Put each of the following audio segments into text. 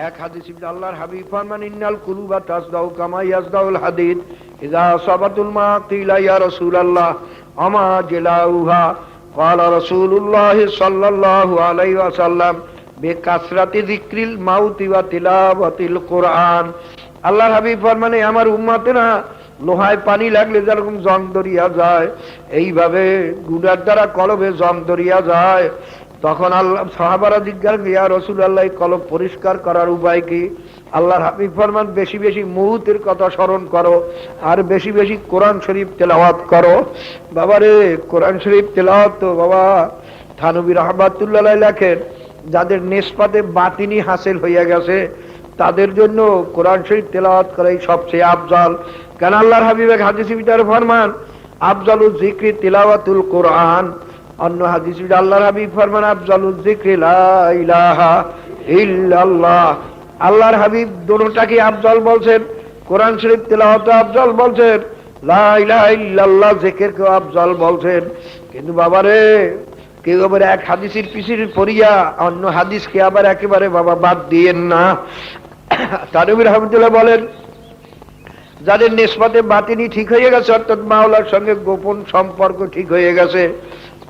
এক হাদিস আল্লাহর হাবিব ফরমান ইন্নাল কুলুবা তাসদাউ কামা ইয়াসদাউল হাদিদ ইযা সাবাতুল মা কিলা ইয়া রাসূলুল্লাহ আমা জালাউহা ক্বালা রাসূলুল্লাহ সাল্লাল্লাহু আলাইহি ওয়াসাল্লাম বিকাসরাতি যিকরিল মাউতি ওয়া তিলাওয়াতিল কুরআন। আল্লাহর হাবিব ফরমানে আমার উম্মতেরা লোহায় পানি লাগলে যেরকম জং দরিয়া যায়, এইভাবে গুনার দ্বারা কলবে জং দরিয়া যায়। তখন আল্লাহ সাহাবারা জিজ্ঞাসা ইয়া রাসূলুল্লাহ কলব পরিষ্কার করার উপায় কি? আল্লাহর হাবিব ফরমান বেশি বেশি মউতের কথা স্মরণ করো আর বেশি বেশি কোরআন শরীফ তেলাওয়াত করো। বাবারে কোরআন শরীফ তেলাওয়াত তো বাবা থানবী রাহমাতুল্লাহ আলাইহি লেখেন যাদের নিসবতে বাতিনি হাসিল হয়ে গেছে তাদের জন্য কোরআন শরীফ তেলাওয়াত করাই সবচেয়ে আফজাল। কারণ আল্লাহর হাবিব এক হাদিসে ভিতরে ফরমান আফজালুজ যিকরি তিলাওয়াতুল কোরআন। অন্য হাদিসে আল্লাহর হাবিব ফরমান আফজালুজ যিকরি লা ইলাহা ইল্লাল্লাহ। আল্লাহর হাবিব দুটোটাকে আফজাল বলছেন, কোরআন শরীফ তেলাওয়াত আফজাল বলছেন, লা ইলাহা ইল্লাল্লাহ জিকিরকে আফজাল বলছেন। কিন্তু বাবারে কেউ আবার এক হাদিসের পিছিয়ে পড়িয়া অন্য হাদিসকে আবার একেবারে বাবা বাদ দিয়েন না। তানবী রাহমাতুল্লাহ বলেন যাদের নিসবতে বাতিনি ঠিক হয়ে গেছে অর্থাৎ মাওলার সঙ্গে গোপন সম্পর্ক ঠিক হয়ে গেছে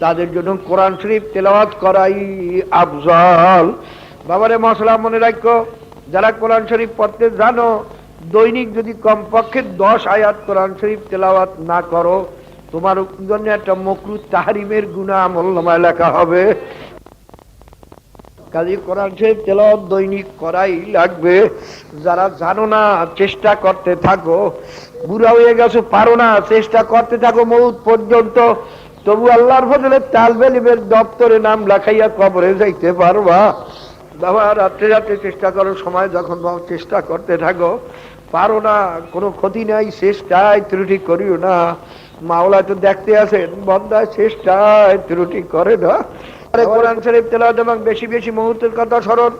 তাদের জন্য কোরআন শরীফ তেলাওয়াত করাই আফজাল। বাবারে মশলা মনে রাখো, যারা কোরআন শরীফ পড়তে জানো দৈনিক যদি কমপক্ষে 10 আয়াত কোরআন শরীফ তেলাওয়াত না করো তোমার জন্য একটা মাকরুহ তাহরিমের গুনাহ আমলনামায় লেখা হবে। কাজী কোরআন শরীফ তেলাওয়াত দৈনিক করাই লাগবে। যারা জানো না চেষ্টা করতে থাকো, বুড়া হয়ে গেছো পারো না চেষ্টা করতে থাকো মউত পর্যন্ত, তবু আল্লাহর ফজলে তালবে ইলমের দপ্তরে নাম লেখাইয়া কবরে যাইতে পারবা। বাবা রাত্রে রাত্রে চেষ্টা করো, সময় যখন চেষ্টা করতে থাকো, পারো না কোনো ক্ষতি নাই, চেষ্টায় ত্রুটি করিও না। মাওলা তো দেখতে আছেন বান্দা চেষ্টায় ত্রুটি করে না। কোরআন শরীফ তেলাওয়াত এবং বেশি বেশি মউতের কথা স্মরণ।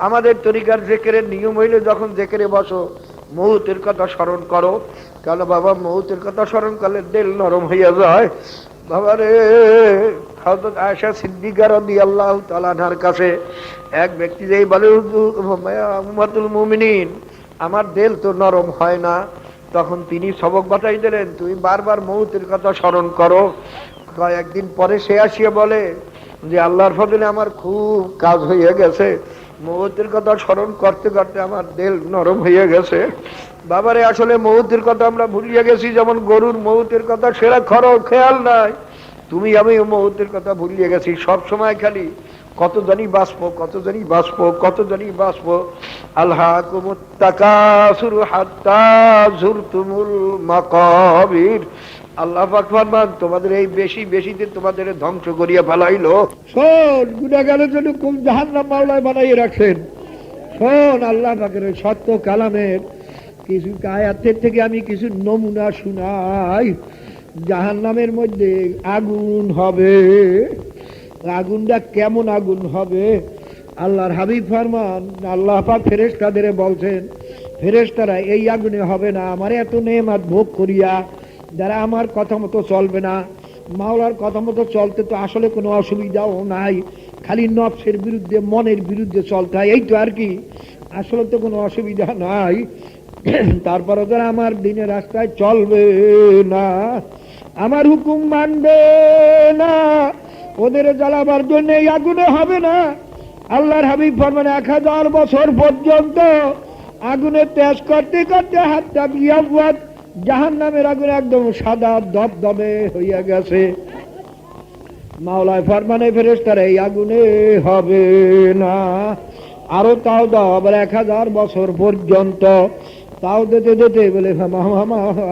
আমাদের তরিকার জিকিরের নিয়ম হইলে যখন জিকিরে বসো মউতের কথা স্মরণ করো, কারণ বাবা মউতের কথা স্মরণ করলে দিল নরম হইয়া যায়। বাবারে হযরত আয়েশা সিদ্দিকা রাদিয়াল্লাহু তাআলা আনহার কাছে এক ব্যক্তি যেই বলে উম্মাতুল মুমিনিন আমার দিল তো নরম হয় না, তখন তিনি সবক বাতাই দিলেন তুমি বারবার মউতের কথা স্মরণ করো। কয়েকদিন পরে সে আসিয়া বলে যে আল্লাহর ফজলে আমার খুব কাজ হয়ে গেছে, মউতের কথা স্মরণ করতে করতে আমার দিল নরম হয়ে গেছে। বাবারে আসলে মউতের কথা আমরা ভুলিয়ে গেছি, যেমন গরুর মউতের কথা সেরা খেয়াল নাই, তুমি আমি মউতের কথা ভুলিয়ে গেছি। সব সময় খালি কত জানি বাঁচবো, কত জানি বাঁচবো, কত জানি বাঁচবো। আলহাকুমুত তাকাসুর হাত্তা যুরতুমুল মাকাবির। আল্লাহ পাক ফরমান তোমাদের এই বেশি বেশিতে তোমাদের ধ্বংস করিয়া ফেলাইলো। শোন গুনাহগারের জন্য কোন জাহান্নাম মাওলায় বানাইয়ে রাখছেন। শোন আল্লাহ পাকের সত্য কালামের কিছু আয়াতের থেকে আমি কিছু নমুনা শুনাই। জাহান্নামের মধ্যে আগুন হবে, আগুনটা কেমন আগুন হবে? আল্লাহর হাবিব ফরমান আল্লাহ পাক ফেরেশতাদের বলছেন ফেরেশতারা এই আগুনে হবে না, আমার এত নেয়ামত ভোগ করিয়া যারা আমার কথা মতো চলবে না। মাওলার কথা মতো চলতে তো আসলে কোনো অসুবিধাও নাই, খালি নফসের বিরুদ্ধে মনের বিরুদ্ধে চলতে হয়, এই তো আর কি, আসলে তো কোনো অসুবিধা নাই। তারপরে যারা আমার দিনের রাস্তায় চলবে না, আমার হুকুম মানবে না, ওদের জ্বালাবার জন্য এই আগুনে হবে না। আল্লাহর হাবিব ফরমান 1000 বছর পর্যন্ত আগুনে তেজ করতে করতে হাতটা বিয়াবাদ জাহান্নামের আগুনে একদম সাদা দবদবে হইয়া গেছে। মাওলায় ফরমানে ফেরেশতারা এই আগুনে হবে না। আরো তাও দাও আবার 1000 বছর পর্যন্ত, তাও দিতে দিতে বলে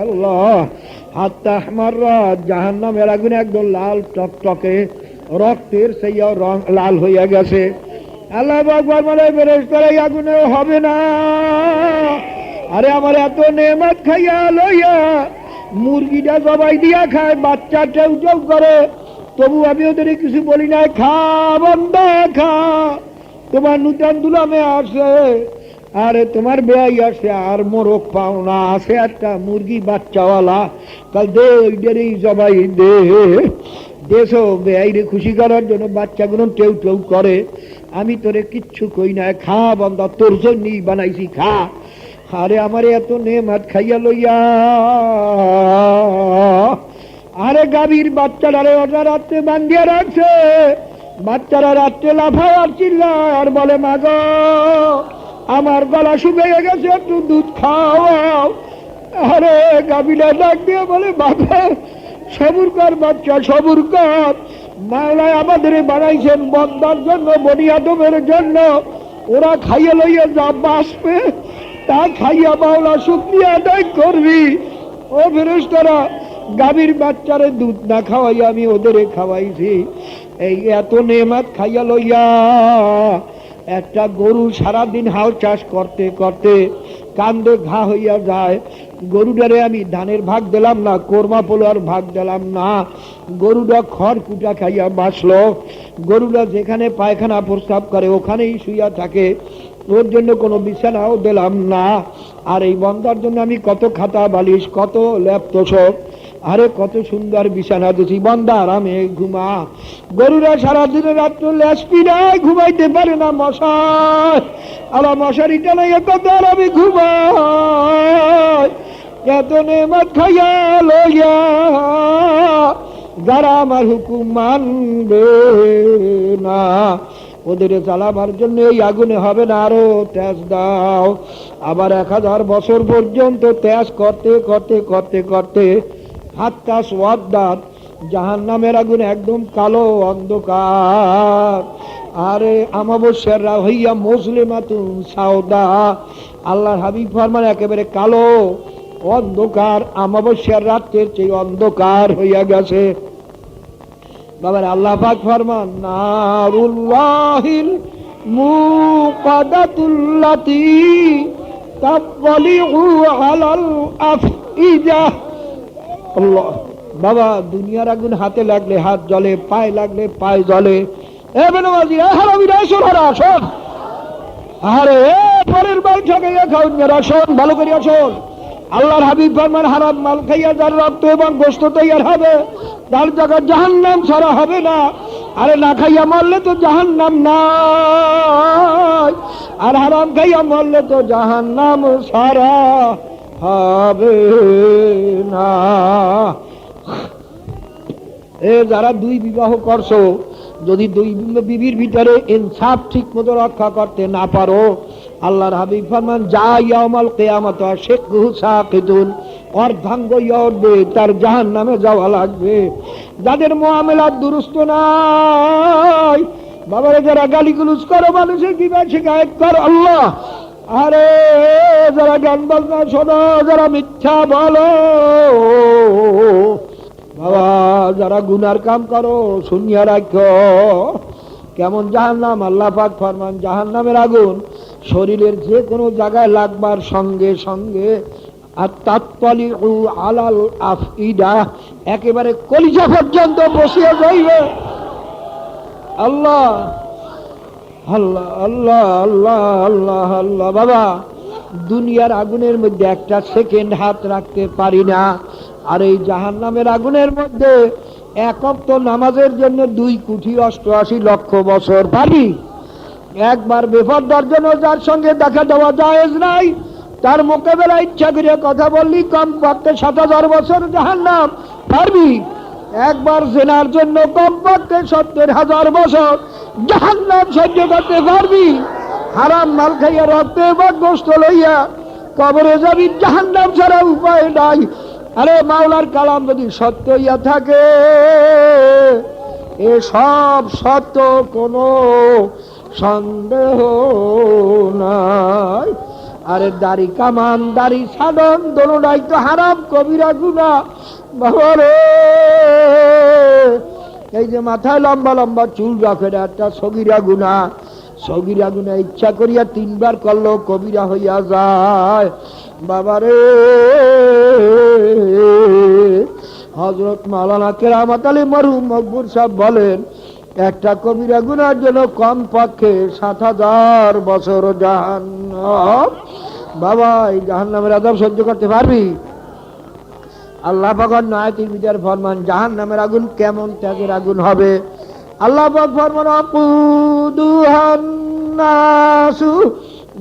আল্লাহ হাত্তা হামাররা জাহান্নামের আগুনে একদম লাল টকটকে রক্তের সেই রং লাল হইয়া গেছে। আল্লাহ ফরমানে ফেরেশতারা এই আগুনে হবে না। আরে আমার এত নেয়ামত খাইয়া লইয়া মুরগিটা জবাই দিয়া খায়, বাচ্চা টেউ টেউ করে, তবু আমি ওদের কিছু বলি না, খা বন্দা খা, তোমার নূতন দুলামে আসে, আরে তোমার বেয়াই আসে, আর মোরগ পাও না আছে একটা মুরগি বাচ্চাওয়ালা, কাল দে ওইটারই জবাই দে। দেশো বেআইরে খুশি করার জন্য বাচ্চাগুলো টেউ টেউ করে, আমি তোরে কিচ্ছু কই না, খা বান্দা, তোর জন্যই বানাইছি, খা। আরে আমারে এত নেমাত খাইয়া লইয়া, আরে গাভীর বাচ্চাটারে ওটা রাত্রে বান্ধিয়া রাখছে, বাচ্চারা রাত্রে লাফায় আর চিল্লায় আর বলে, মা গো আমার গলা শুকিয়ে গেছে, একটু দুধ খাওয়াও। আরে গাভীরা ডাক দিয়ে বলে, বাবা সবুর কর বাচ্চা, সবুর কর, মাওলায় আমাদের বানাইছেন বন্দার জন্য, বনি আদমের জন্য, ওরা খাইয়া লইয়া যা বাঁচবে তা খাইয়া মাওলা শুকরিয়া আদায় করবি। ও ফেরেশতারা, গাভীর বাচ্চারে দুধ না খাওয়াইয়া আমি ওদের খাওয়াইছি, এই এত নেমাত খাইয়া লইয়া। একটা গরু সারাদিন হাল চাষ করতে করতে কান্দে ঘা হইয়া যায়, গরুটারে আমি ধানের ভাগ দিলাম না, কোরমা পোলার ভাগ দিলাম না, গরুটা খড় কুটা খাইয়া বাঁচলো। গরুটা যেখানে পায়খানা প্রস্রাব করে ওখানেই শুইয়া থাকে, ওর জন্য কোনো বিছানাও দিলাম না। আর এই বন্দার জন্য আমি কত খাতা বালিশ, কত ল্যাপ তোষক, আরে কত সুন্দর বিছানা দিছি, বন্দা আরামে ঘুমা। গরুরা সারাদিনে রাত্রে লেসপি নাই, ঘুমাইতে পারে না, মশাই আলা মশারিটা নাই, কত আরামে ঘুমায়। এত নেমাত খাইয়া লইয়া যারা আমার হুকুম মানবে না, ওদের জ্বালাবার জন্য এই আগুনে হবে না, আরো তেজ দাও। আবার 1000 বছর পর্যন্ত তেজ করতে করতে করতে করতে হাতটা সোয়াদ্দাত, জাহান্নামের আগুন একদম কালো অন্ধকার। আরে আমাবস্যার রাত হইয়া মুসলিমাতুন সাউদা, আল্লাহর হাবিব ফরমান একেবারে কালো অন্ধকার, আমাবস্যার রাতের চেয়ে অন্ধকার হইয়া গেছে। বাবার আল্লাহ পাক ফরমান, নারুল্লাহিল মুকাদাতুল্লাতি তাফলিউ আলাল আফইদা। আল্লাহ, বাবা দুনিয়ার আগুন হাতে লাগলে হাত জ্বলে, পায়ে লাগলে পায়ে জ্বলে। এ বেনওয়াজি, এ হারামিরা, শোনারা শোন, আরে পরের বাড়ি ঠকাইয়া খাও, শোন ভালো করিয়া শোন। আল্লাহর হাবিব ফরমান, হারাম মাল খাইয়া যার রক্ত এবং গোশত তৈয়ার হবে তার জায়গা জাহান্নাম ছাড়া হবে না। আরে না খাইয়া মরলে তো জাহান্নাম নাই, আর হারাম খাইয়া মরলে তো জাহান্নাম ছাড়া হবে না। এ যারা 2 বিবাহ করছো, যদি 2 বিবির ভিতরে ইনসাফ ঠিক মতো রক্ষা করতে না পারো, আল্লাহর হাবিব ফরমান, যা ইয়াউমাল কিয়ামত শিকহু সাকিতুন, অর্ধাঙ্গ ইউবে, তার জাহান্নামে যাওয়া লাগবে। যাদের মুআমালাত দুরুস্ত নাই, বাবারে যারা গালিগুলোজ করো, মানুষের কিভাবে শিকায়ত করো, আল্লাহ, আরে যারা গান বাজনা শোনো, যারা মিথ্যা বলো, বাবা যারা গুনার কাম করো, শুনিয়া রাখো কেমন জাহান্নাম। আল্লাহ পাক ফরমান, জাহান্নামের আগুন শরীরের যে কোনো জায়গায় লাগবার সঙ্গে সঙ্গে আর তাত্তালিউ আলাল আফইদা, একেবারে কলিজা পর্যন্ত বসিয়ে যাইবে। আল্লাহ আল্লাহ আল্লাহ আল্লাহ আল্লাহ আল্লাহ। বাবা দুনিয়ার আগুনের মধ্যে একটা সেকেন্ড হাত রাখতে পারি না, আর এই জাহান্নামের আগুনের মধ্যে এক ওয়াক্ত নামাজের জন্য 2 কোটি 88 লক্ষ বছর পারি। একবার বেপরদার জন্য যার সঙ্গে দেখা দেওয়া জায়েজ নাই, তার মোকাবেলা ইচ্ছা করে কথা বললি কমপক্ষে 7000 বছর জাহান্নাম পারবি। একবার জেনার জন্য কমপক্ষে 70,000 বছর জাহান্নাম সহ্য করতে পারবি। হারাম মাল খাইয়া রক্ত এবং গোশত লইয়া কবরে যাবি, জাহান্নাম ছাড়া উপায় নাই। আরে মাওলার কালাম যদি সত্য হইয়া থাকে, এ সব সত্য, কোনো সন্দেহ নাই। আরে দাড়ি কামান, দাড়ি সাধন, দোনোটাই তো হারাম, কবিরা গুনাহ। বাবারে, এই যে মাথায় লম্বা লম্বা চুল রাখে, একটা সগীরা গুনাহ। সগীরা গুনাহ ইচ্ছা করিয়া 3 বার করলো কবিরা হইয়া যায়। বাবারে, হযরত মাওলানা কেরামত আলী মরহুম মকবুল সাহেব বলেন, একটা কবিরা গুনার জন্য কমপক্ষে 7000 বছর জাহান্নাম। বাবা এই জাহান্নামের আযাব সহ্য করতে পারবি? আল্লাহ পাক আয়াতের ভিতর ফরমান, জাহান্নামের আগুন কেমন তেজের আগুন হবে। আল্লাহ পাক ফরমান আকুদুহান নাসু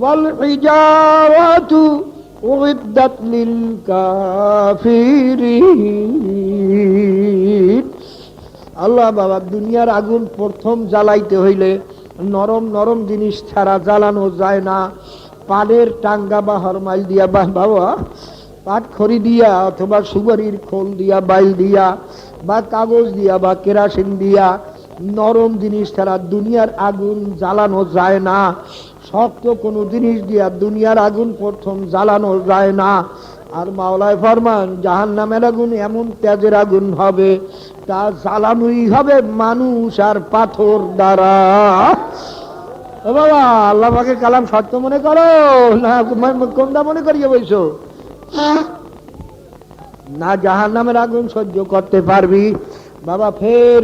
ওয়াল হিজারাতু উইদ্দাত লিল কাফিরিন। আল্লাহ বাবা, দুনিয়ার আগুন প্রথম জ্বালাইতে হইলে নরম নরম জিনিস ছাড়া জ্বালানো যায় না। পানের টাঙ্গা বা হরমাইল দিয়া বা বাবা পাট খড়ি দিয়া অথবা সুপারির খোল দিয়া বাইল দিয়া বা কাগজ দিয়া বা কেরাসিন দিয়া নরম জিনিস ছাড়া দুনিয়ার আগুন জ্বালানো যায় না। শক্ত কোনো জিনিস দিয়া দুনিয়ার আগুন প্রথম জ্বালানো যায় না। আর মাওলায় ফরমান জাহান্নামের আগুন এমন তেজের আগুন হবে, তা জ্বালানোই হবে মানুষ আর পাথর দ্বারা। ও বাবা, আল্লাহ পাকের কালাম সত্য মনে করো না কোনটা মনে করিয়ে বইছো? না জাহান্নামের আগুন সহ্য করতে পারবি বাবা, ফের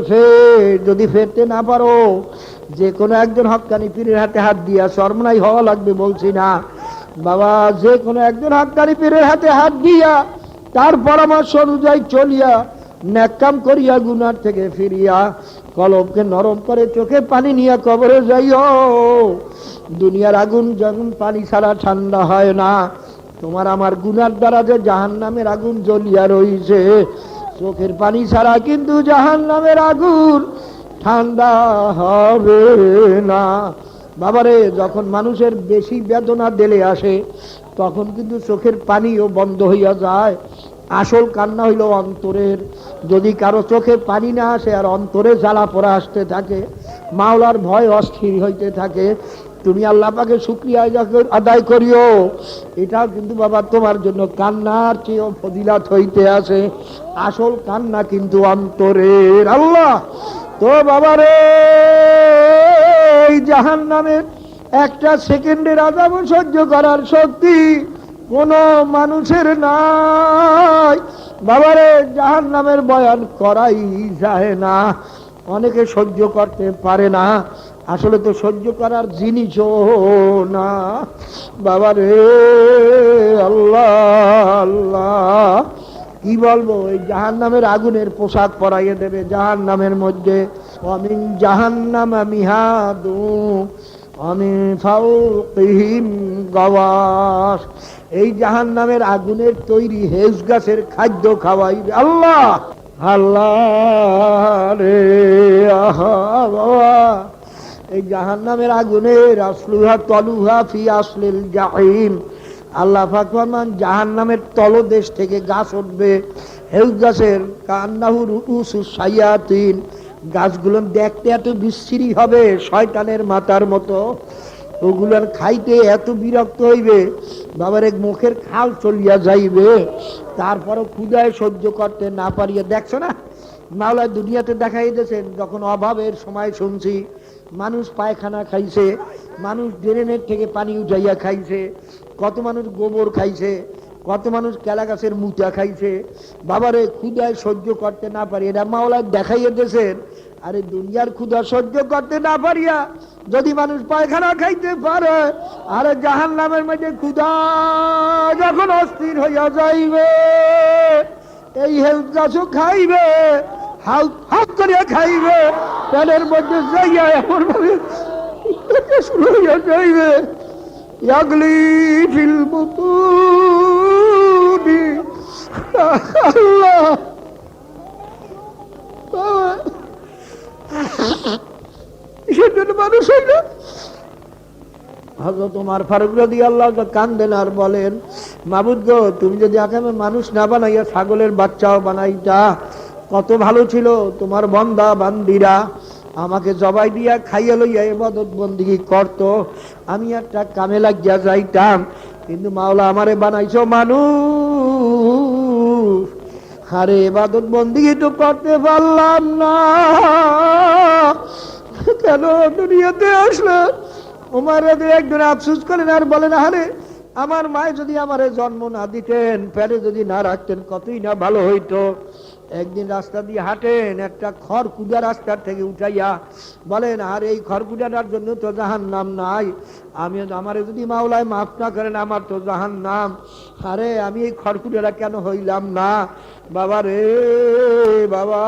যদি ফেরতে না পারো, যে কোনো একজন হক্কানি পীরের হাতে হাত দিয়া শরমনাই হওয়া লাগবে বলছি না বাবা, যে কোনো একজন হক্কানি পীরের হাতে হাত দিয়া তার পরামর্শ অনুযায়ী চলিয়া নেক কাম করিয়া গুনার থেকে ফিরিয়া কলবকে নরম করে চোখে পানি নিয়ে কবরে যাইও। দুনিয়ার আগুন যখন পানি ছাড়া ঠান্ডা হয় না, তোমার আমার গুনার দ্বারা যে জাহান্নামের আগুন জ্বলিয়া রইছে, চোখের পানি ছাড়া কিন্তু জাহান্নামের আগুন ঠান্ডা হবে না। বাবারে, যখন মানুষের বেশি বেদনা দিলে আসে তখন কিন্তু চোখের পানিও বন্ধ হইয়া যায়। আসল কান্না হইল অন্তরের। যদি কারো চোখে পানি না আসে আর অন্তরে জ্বালা পোড়া আসতে থাকে, মাওলার ভয় অস্থির হইতে থাকে, তুমি আল্লাহ পাকে শুকরিয়া আদায় করিও। এটা কিন্তু বাবা তোমার জন্য কান্নার চেয়েও ফজিলাত হইতে আছে। আসল কান্না কিন্তু অন্তরের। আল্লাহ তো বাবারে, এই জাহান্নামের একটা সেকেন্ডের আযাব সহ্য করার শক্তি কোন মানুষের নাই বাবারে। জাহান্নামের বয়ান করাই যায় না, অনেকে সহ্য করতে পারে না। আসলে তো সহ্য করার জিনিসও না বাবারে। আল্লাহ আল্লাহ, কি বলবো, এই জাহান্নামের আগুনের পোশাক পরাইয়ে দেবে জাহান্নামের মধ্যে। অমিন জাহান্নামা মিহাদু অমিন ফাওকিহিম গাওয়াশ। এই জাহান্নামের আগুনের তৈরি হেজ গাছের খাদ্য খাওয়াইবে। আল্লাহ আল্লাহ রে, আহা বাবা, এই জাহান্নামের আগুনের আসলুহা তলুহা ফি আসলিল জাহিম। আল্লাহ পাক ফরমান জাহান্নামের তলদেশ থেকে গাছ উঠবে, হেউজ গাছের, কান্নাহু রুউসুস শায়াতিন। গাছগুলো দেখতে এত বিশ্রী হবে শয়তানের মাথার মতো, ওগুলোর খাইতে এত বিরক্ত হইবে বাবার, এক মুখের খাল চলিয়া যাইবে। তারপরও ক্ষুধায় সহ্য করতে না পারিয়া, দেখছো না মাওলা দুনিয়াতে দেখাই দিয়েছেন, যখন অভাবের সময় শুনছি মানুষ পায়খানা খাইছে, মানুষ ড্রেনের থেকে পানি উঠাইয়া খাইছে, কত মানুষ গোবর খাইছে, কত মানুষ কেলা গাছের মুটা খাইছে বাবারে, ক্ষুধায় সহ্য করতে না পারি। এটা মাওলা দেখাইয়া দিয়েছেন। আরে দুনিয়ার ক্ষুধা সহ্য করতে না পারিয়া যদি মানুষ পায়খানা খাইতে পারে, আরে জাহান্নামের মধ্যে ক্ষুধা যখন অস্থির হইয়া যাইবে, এই হেলথ গাছও খাইবে, হাউক হাউক করিয়া খাইবে, পেটের মধ্যে যাইয়া এমন ভাবে শুরু হইয়া যাইবে, ইয়াগলি ফিল বুতুনি। আল্লাহ সেজন্য মানুষ হইল। হযরত ওমর ফারুক রাদিয়াল্লাহু কান্দেন আর বলেন, মাবুদ গো, তুমি যদি আগামী মানুষ না বানাইয়া ছাগলের বাচ্চাও বানাইতা, কত ভালো ছিল। তোমার বান্দা বান্দিরা আমাকে জবাই দিয়া খাইয়া লইয়া ইবাদত বন্দেগী করত, আমি একটা কামে লাগিয়া যাইতাম। কিন্তু মাওলা আমারে বানাইছো মানুষ, আরে ইবাদত বন্দেগী তো করতে পারলাম না, কেন দুনিয়াতে আসলো? ওমর একজন আফসোস করেন আর বলেন, আরে আমার মায়ে যদি আমারে জন্ম না দিতেন, পেটে যদি না রাখতেন, কতই না ভালো হইতো। একদিন রাস্তা দিয়ে হাঁটেন, একটা খড়কুটা রাস্তার থেকে উঠাইয়া বলেন, আর এই খড়কুটাটার জন্য তো জাহান্নাম নাই, আমি আমারে যদি মাওলায় মাফ না করেন আমার তো জাহান্নাম, আরে আমি এই খড়কুটাটা কেন হইলাম না? বাবা রে বাবা,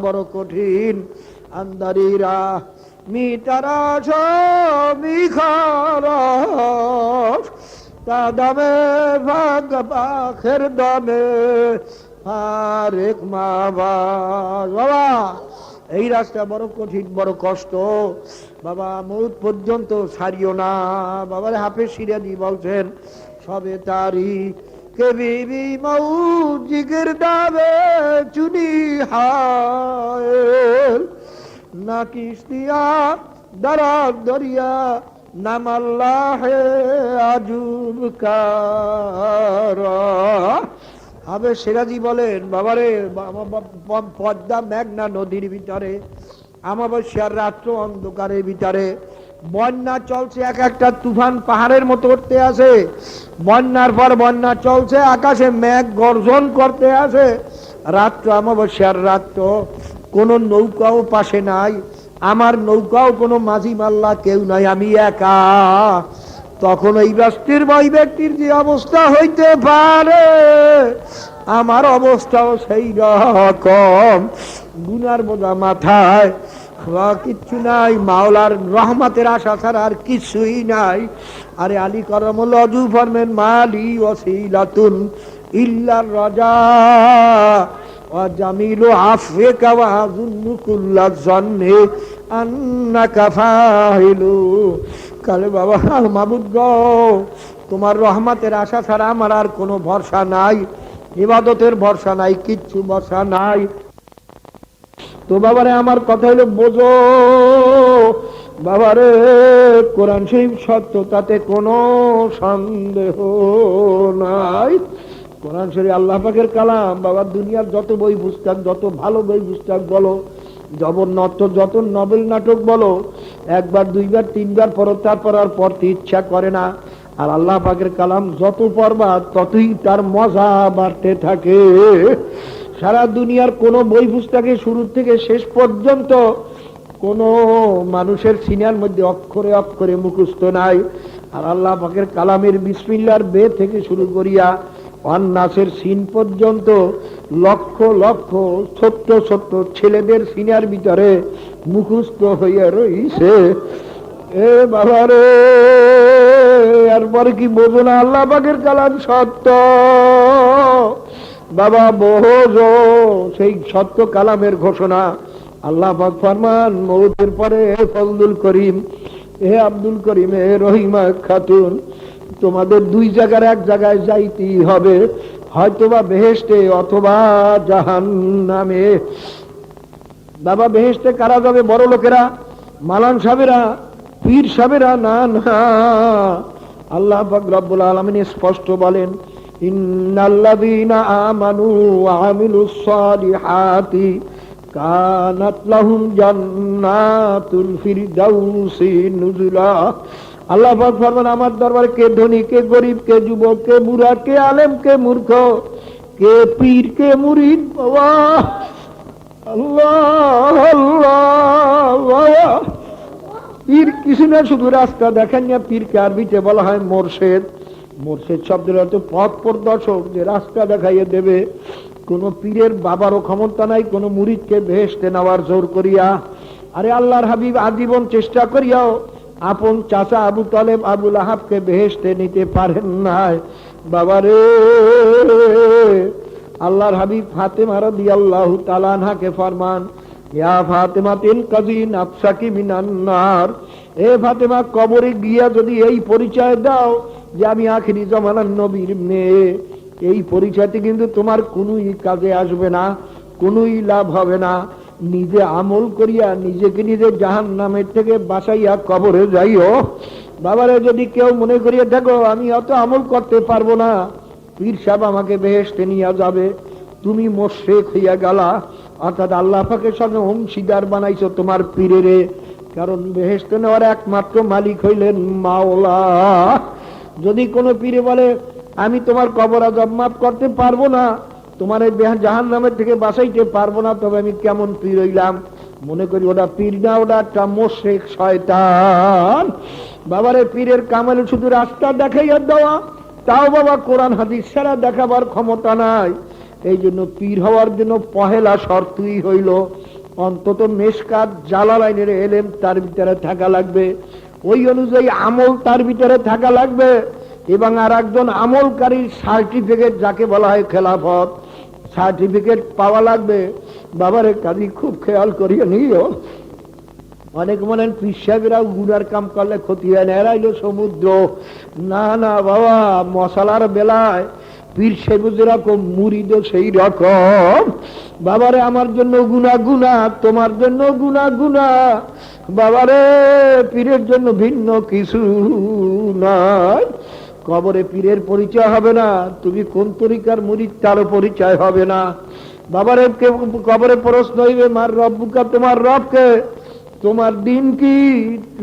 বড় কঠিন। আন্দারিরা মিটারা মিখারফ তা দামে ভাগ পাখের দামে আরেক মা বাবা। এই রাস্তা বড় কঠিন, বড় কষ্ট বাবা, মৌত পর্যন্ত ছাড়িও না। বাবার হাফেজ সিরাজি বলছেন, সবে তারি কে বিবি মৌ জিগির দাবে চুনি হায় না কিস্তিয়া দরা দরিয়া নাম আল্লাহ আজুব কারা। আবে সিরাজি বলেন, বাবারে পদ্মা মেঘনা নদীর ভিতরে, আমাবস্যার রাত্র অন্ধকারের ভিতরে বন্যা চলছে, এক একটা তুফান পাহাড়ের মতো উঠতে আছে, বন্যার পর বন্যা চলছে, আকাশে মেঘ গর্জন করতে আছে, রাত্র আমাবস্যার রাত্র, কোনো নৌকাও পাশে নাই, আমার নৌকাও কোনো মাঝি মাল্লা কেউ নাই, আমি একা। তখন ওই ব্যক্তির ব্যক্তির যে অবস্থা হইতে পারে আমার অবস্থাও সেই রকম, গুনার বোঝা মাথায়, কিচ্ছু নাই, মাওলার রহমতের আশা ছাড়া আর কিছুই নাই। আরে আলী করমুল অজু ফরমেন, মালি ওয়াসিলাতুন ইল্লার রাজা ওয়া জামিলু আফওয়াকা ওয়া আযুন্নু কুল্লা যন্নি আন্নাকা ফাইলু। কালে বাবা, মাবুদ গো, তোমার রহমতের আশা ছাড়া আমার আর কোনো ভরসা নাই, ইবাদতের ভরসা নাই, কিচ্ছু ভরসা নাই। তো বাবারে আমার কথা হলো বোঝো বাবারে, কোরআন শরীফ সত্য, তাতে কোনো সন্দেহ নাই। কোরআন শরীফ আল্লাহ পাকের কালাম বাবা। দুনিয়ার যত বই পুস্তক, যত ভালো বই পুস্তক বলো, জবরদস্ত যত নভেল নাটক বলো, একবার দুইবার তিনবার পড়ো, তারপর আর পড়তে ইচ্ছা করে না। আর আল্লাহ পাকের কালাম যত পড়বা ততই তার মজা বাড়তে থাকে। সারা দুনিয়ার কোন বই পুস্তকে শুরু থেকে শেষ পর্যন্ত কোন মানুষের সিনার মধ্যে অক্ষরে অক্ষরে মুখস্থ নাই। আর আল্লাহ পাকের কালামের বিসমিল্লাহর বে থেকে শুরু করিয়া অন্নাসের সিন পর্যন্ত লক্ষ লক্ষ ছোট্ট ছোট্ট ছেলেদের সিনার ভিতরে মুখস্থ হইয়া রইছে। এ বাবা রে, এরপরে কি বোঝো না আল্লাহ পাকের কালাম সত্য? বাবা বোঝো সেই সত্য কালামের ঘোষণা। আল্লাহ পাক ফরমান, মওতের পরে ফজলুল করিম, হে আব্দুল করিম, হে রহিমা খাতুন, তোমাদের দুই জায়গার এক জায়গায় যাইতেই হবে, হয়তোবা বেহেশতে অথবা জাহান্নামে। বাবা বেহেশতে কারা যাবে? বড় লোকেরা, মালান সাহেবেরা, পীর সাহেবেরা না, না। আল্লাহ পাক রব্বুল আলামিন স্পষ্ট বলেন, ইন্নাল্লাযীনা আমানু ওয়া আমিলুস সালিহাতি কানাত লাহুম জান্নাতুল ফিরদাউসি নুজুলা। আল্লাহ পাক ফরমান, আমার দরবারে কে ধনী, কে গরিব, কে যুবক, কে বুড়া, কে আলেম, কে মূর্খ, কে পীর, কে মুরিদ, বাবা আল্লাহ আল্লাহ। পীর কিছু না, শুধু রাস্তা দেখেন না, পীরকে আরবিতে বলা হয় মোরশেদ। মোরশেদ শব্দের অর্থ পথ প্রদর্শক, যে রাস্তা দেখাইয়ে দেবে। কোন পীরের বাবারও ক্ষমতা নাই কোন মুরিদকে বেহেশতে নেওয়ার জোর করিয়া। আরে আল্লাহর হাবিব আজীবন চেষ্টা করিয়াও আপন চাচা আবু তালেব, আবুল আহাবকে বেহেশতে নিতে পারেন নাই। বাবারে, আল্লাহর হাবিব ফাতেমা রাদিয়াল্লাহু তাআলা আনহাকে ফরমান, ইয়া ফাতেমা তিন কাযী নাফসাকি মিনান নার। এ ফাতেমা, কবরে গিয়া যদি এই পরিচয় দাও যে আমি আখিরি জামানার নবীর মেয়ে, এই পরিচয়টি কিন্তু তোমার কোনই কাজে আসবে না, কোনই লাভ হবে না। নিজে আমল করিয়া নিজেকে নিজে জাহান্নামের থেকে বাঁচাইয়া কবরে যাইও। বাবারে, যদি কেউ মনে করিয়া থাকো আমি অত আমল করতে পারবো না, পীর সাহেব আমাকে বেহেশতে নিয়ে যাবে, তুমি মুশরিক হইয়া গেলা, অর্থাৎ আল্লাহ পাকের সঙ্গে অংশীদার বানাইছো তোমার পীরেরে। কারণ বেহেশতে নেওয়ার একমাত্র মালিক হইলেন মাওলা। যদি কোনো পীরে বলে আমি তোমার কবর আযাব মাফ করতে পারবো না, তোমার এই জাহান্নামের থেকে বাঁচাইতে পারবো না, তবে আমি কেমন পীর হইলাম? মনে করি ওটা পীর না, ওটা একটা মুশরিক শয়তান। বাবারে পীরের কামালে শুধু রাস্তা দেখাইয়া দেওয়া, তাও বাবা কোরআন হাদিস ছাড়া দেখাবার ক্ষমতা নাই। এই জন্য পীর হওয়ার জন্য পহেলা শর্তই হইল অন্তত মেশকাত জালালাইনের এলেম তার ভিতরে থাকা লাগবে, ওই অনুযায়ী আমল তার ভিতরে থাকা লাগবে, এবং আর একজন আমলকারীর সার্টিফিকেট যাকে বলা হয় খেলাফত, সার্টিফিকেট পাওয়া লাগবে। বাবারে কাজী খুব খেয়াল করিয়া নিও। অনেক মনে পীর সাহেবেরা গুনার কাম করলে ক্ষতি হয় না, এরাইলো সমুদ্র। না না বাবা, মশালার বেলায় পীর সাহেব যেরকম মুরিদ সেই রকম। বাবারে আমার জন্য গুনাহ গুনাহ, তোমার জন্য গুনাহ গুনাহ। বাবারে পীরের জন্য ভিন্ন কিছু নাই। কবরে পীরের পরিচয় হবে না, তুমি কোন তরিকার মুরিদ তারও পরিচয় হবে না। বাবারে কবরে প্রশ্ন হইবে মার রব্বুকা, তোমার রবকে, তোমার দিন কি,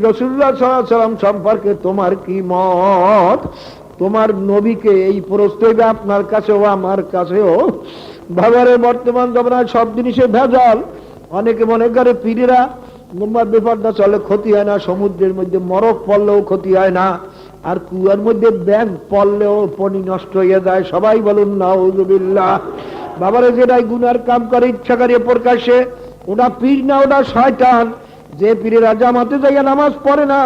রাসূলুল্লাহ সাল্লাল্লাহু আলাইহি ওয়াসাল্লাম সম্পর্কে তোমার কি মত, তোমার নবীকে, এই প্রশ্ন হইবে আপনার কাছেও আমার কাছেও। বাবারে বর্তমান জমানায় সব জিনিসে ভেজাল। অনেকে মনে করে পীরেরা বেপরদা চলে ক্ষতি হয় না, সমুদ্রের মধ্যে মরক পড়লেও ক্ষতি হয় না, আর কুয়ার মধ্যে ব্যাঙ পড়লেও পানি নষ্ট হয়ে যায়। সবাই বলুন নাউযুবিল্লাহ। বাবারে যেটাই গুনার কাম করে ইচ্ছা করে প্রকাশ্যে, ওটা পীর না, ওটা শয়তান। যে পীরেরা জামাতে যাইয়া নামাজ পড়ে না,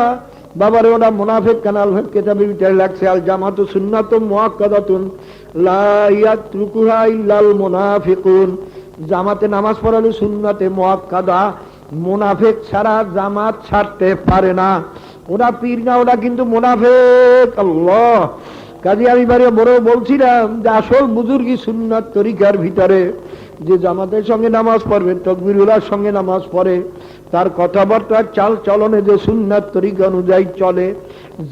বাবারে ওটা মুনাফিক। কানাল কিতাবের ভিতরে লাগছে আল জামাতু সুন্নাতুম মুআক্কাদাতুন লা ইয়াতরুকুহা ইল্লাল মুনাফিকুন। জামাতে নামাজ পড়ালে সুন্নাতে মুআক্কাদা, মুনাফিক ছাড়া জামাত ছাড়তে পারে না। ওটা পীর না, ওটা কিন্তু মুনাফিক। আল্লাহ, কাজে আমি বারে বড় বলছিলাম যে আসল বুজুর্গি সুন্নাত তরিকার ভিতরে যে জামাতের সঙ্গে নামাজ পড়বে, তাকবীরুল্লাহর সঙ্গে নামাজ পড়ে, তার কথাবার্তা চাল চলনে যে সুন্নাত তরিকা অনুযায়ী চলে,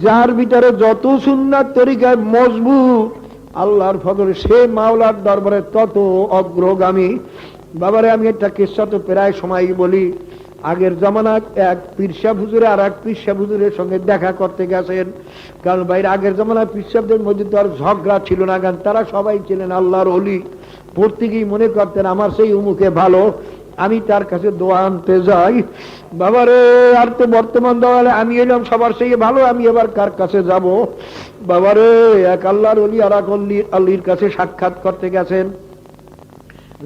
যার ভিতরে যত সুন্নাত তরিকায় মজবুত, আল্লাহর ফজলে সে মাওলার দরবারে তত অগ্রগামী। বাবারে আমি একটা কিসসা তো প্রায় সময় বলি। আগের জামানায় এক পীর সাহেব হুজুরে আর এক পীর সাহেব হুজুরের সঙ্গে দেখা করতে গেছেন। কারণ বাইরে আগের জামানায় পীর সাহেবদের মধ্যে তো আর ঝগড়া ছিল না, কারণ তারা সবাই ছিলেন আল্লাহর ওলি। প্রত্যেকেই মনে করতেন আমার সেই উমুকে ভালো, আমি তার কাছে দোয়া আনতে যাই। বাবারে আর তো বর্তমান দোয়ালে আমি এলাম সবার সেই ভালো, আমি এবার কার কাছে যাব? বাবারে এক আল্লাহর ওলি আর এক আল্লির কাছে সাক্ষাৎ করতে গেছেন।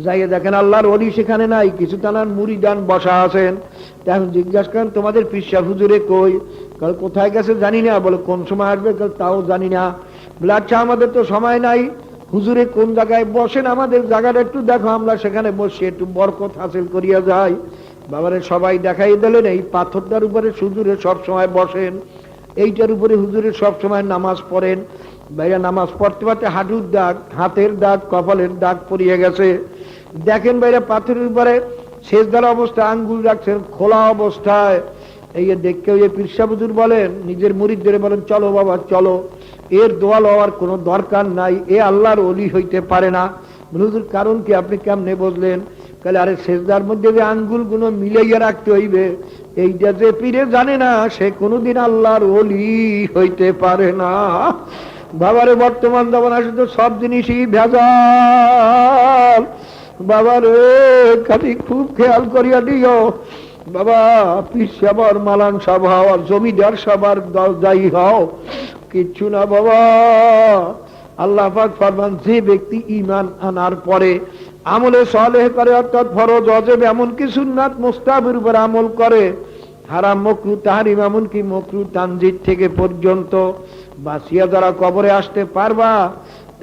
যাইয়ে দেখেন আল্লাহর ওলি সেখানে নাই, কিছু তানার মুরিদান বসা আছেন। এখন জিজ্ঞাসা করেন তোমাদের পীর সাহেব হুজুরে কই? কাল কোথায় গেছে জানি না। বলে কোন সময় আসবে? কাল তাও জানি না। বলে আচ্ছা আমাদের তো সময় নাই, হুজুরে কোন জায়গায় বসেন, আমাদের জায়গাটা একটু দেখো, আমরা সেখানে বসে একটু বরকত হাসিল করিয়া যাই। বাবারে সবাই দেখাই দিলেন এই পাথরটার উপরে হুজুরে সব সময় বসেন, এইটার উপরে হুজুরে সব সময় নামাজ পড়েন। ভাইয়া নামাজ পড়তে পড়তে হাঁটুর দাগ, হাতের দাগ, কপালের দাগ পড়িয়ে গেছে। দেখেন ভাইরা পাথরের উপরে সেজদার অবস্থায় আঙ্গুল রাখছেন খোলা অবস্থায়। এই দেখে ওই পীর সাহেব হুজুর বলেন নিজের মুরিদদের বলেন চলো বাবা চলো, এর দোয়া লওয়ার কোনো দরকার নাই, এ আল্লাহর ওলি হইতে পারে না। হুজুর কারণ কি, আপনি কেমনে বুঝলেন? তাহলে আরে সেজদার মধ্যে যে আঙ্গুল গুলো মিলাইয়া রাখতে হইবে, এইটা যে পীরে জানে না সে কোনোদিন আল্লাহর ওলি হইতে পারে না। বাবারে বর্তমান জমানায় শুধু সব জিনিসই ভেজাল। বাবারে খালি খুব খেয়াল করিয়া দিও। বাবা পীর সাহেব মালান সাহেব হও আর জমিদার সবার যাই হও, কিচ্ছু না বাবা। আল্লাহ পাক ফরমান যে ব্যক্তি ঈমান আনার পরে আমলে সালেহ করে, অর্থাৎ ফরজ ওয়াজিব এমনকি সুন্নাত মুস্তাহাবের উপর আমল করে, হারাম মাকরুহ তাহরিম এমনকি মাকরুহ তানজিদ থেকে পর্যন্ত বাঁচিয়া যারা কবরে আসতে পারবা,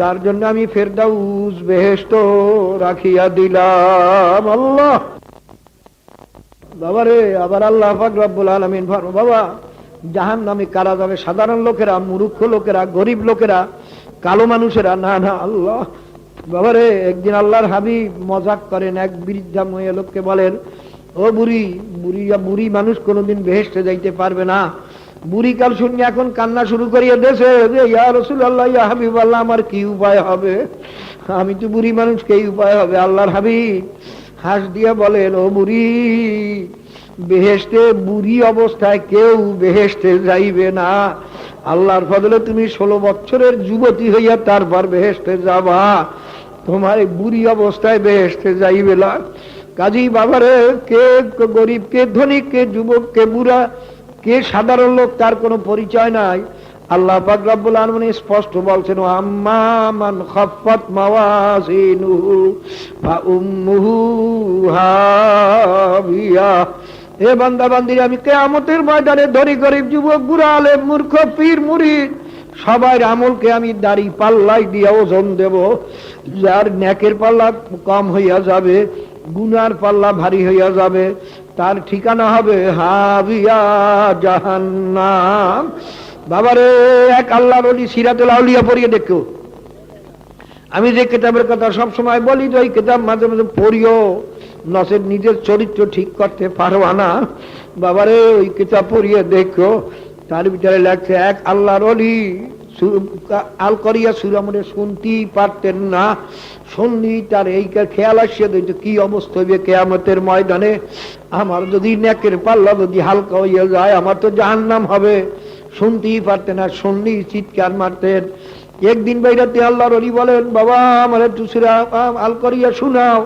তার জন্য আমি ফেরদাউস বেহেশত রাখিয়া দিলাম। আল্লাহ বাবারে আবার আল্লাহ পাক রব্বুল আলামিন ফরমান বাবা জাহান্নামে কারা যাবে? সাধারণ লোকেরা, মূর্খ লোকেরা, গরিব লোকেরা, কালো মানুষেরা না। না আল্লাহ। বাবারে একদিন আল্লাহর হাবিব মজাক করেন, এক বৃদ্ধা মহিলা লোককে বলেন ও বুড়ি, বুড়ি মানুষ কোনোদিন বেহেশতে যাইতে পারবে না। বুড়ি কাল শুনে এখন কান্না শুরু করিয়া দেশে যে ইয়া রাসূলুল্লাহ ইয়া হাবিবাল্লাহ আমার কি উপায় হবে? আমি তো বুড়ি মানুষ, কি উপায় হবে? আল্লাহর হাবিব হাস দিয়া বলেন ও বুড়ি, বেহেশতে বুড়ি অবস্থায় কেউ বেহেশতে যাইবে না। আল্লাহর ফজলে তুমি 16 বছরের যুবতী হইয়া তারপর বেহেশতে যাবা। তোমার বুড়ি অবস্থায় বেহেশতে যাইবে না। কাজী বাবারে, কে গরিব, কে ধনী, কে যুবক, কে বুড়া, কে সাধারণ লোক, তার কোনো পরিচয় নাই। আল্লাহ পাক রব্বুল আলামিন স্পষ্ট বলছেন, আম্মা মান খাফফাত মাওয়াজিনুহু ফা উম্মুহু হাবিয়া। এ বান্দা বান্দিরা, আমি কিয়ামতের ময়দানে ধনী গরিব যুবক বুড়া আলেম মূর্খ পীর মুরিদ সবার আমলকে আমি দাড়ি পাল্লাই দিয়ে ওজন দেব। যার নেকের পাল্লা কম হইয়া যাবে, গুনার পাল্লা ভারী হইয়া যাবে, তার ঠিকানা হবে হাবিয়া জাহান্নাম। বাবারে, এক আল্লাহর ওলি সিরাতুল আউলিয়া পড়িয়ে দেখো। আমি যে কিতাবের কথা সব সময় বলি, যে ওই কিতাব মাঝে মাঝে পড়িও, নচেত নিজের চরিত্র ঠিক করতে পারবা না। বাবারে, ওই কিতাব পড়িয়ে দেখো, তার ভিতরে লেখছে এক আল্লাহর ওলি আল করিয়া সুরামনে শুনতেই পারতেন না। শুনলি তার এই খেয়াল আসছে কি অবস্থা হইবে কিয়ামতের ময়দানে। আমার যদি নেকের পাল্লা যদি হালকা হইয়া যায়, আমার তো জাহান্নাম হবে। শুনতেই পারতেন না, শুনলি চিৎকার মারতেন। একদিন বাইরাতে আল্লাহর ওলি বলেন, বাবা আমার একটু সূরা আল করিয়া শোনাও।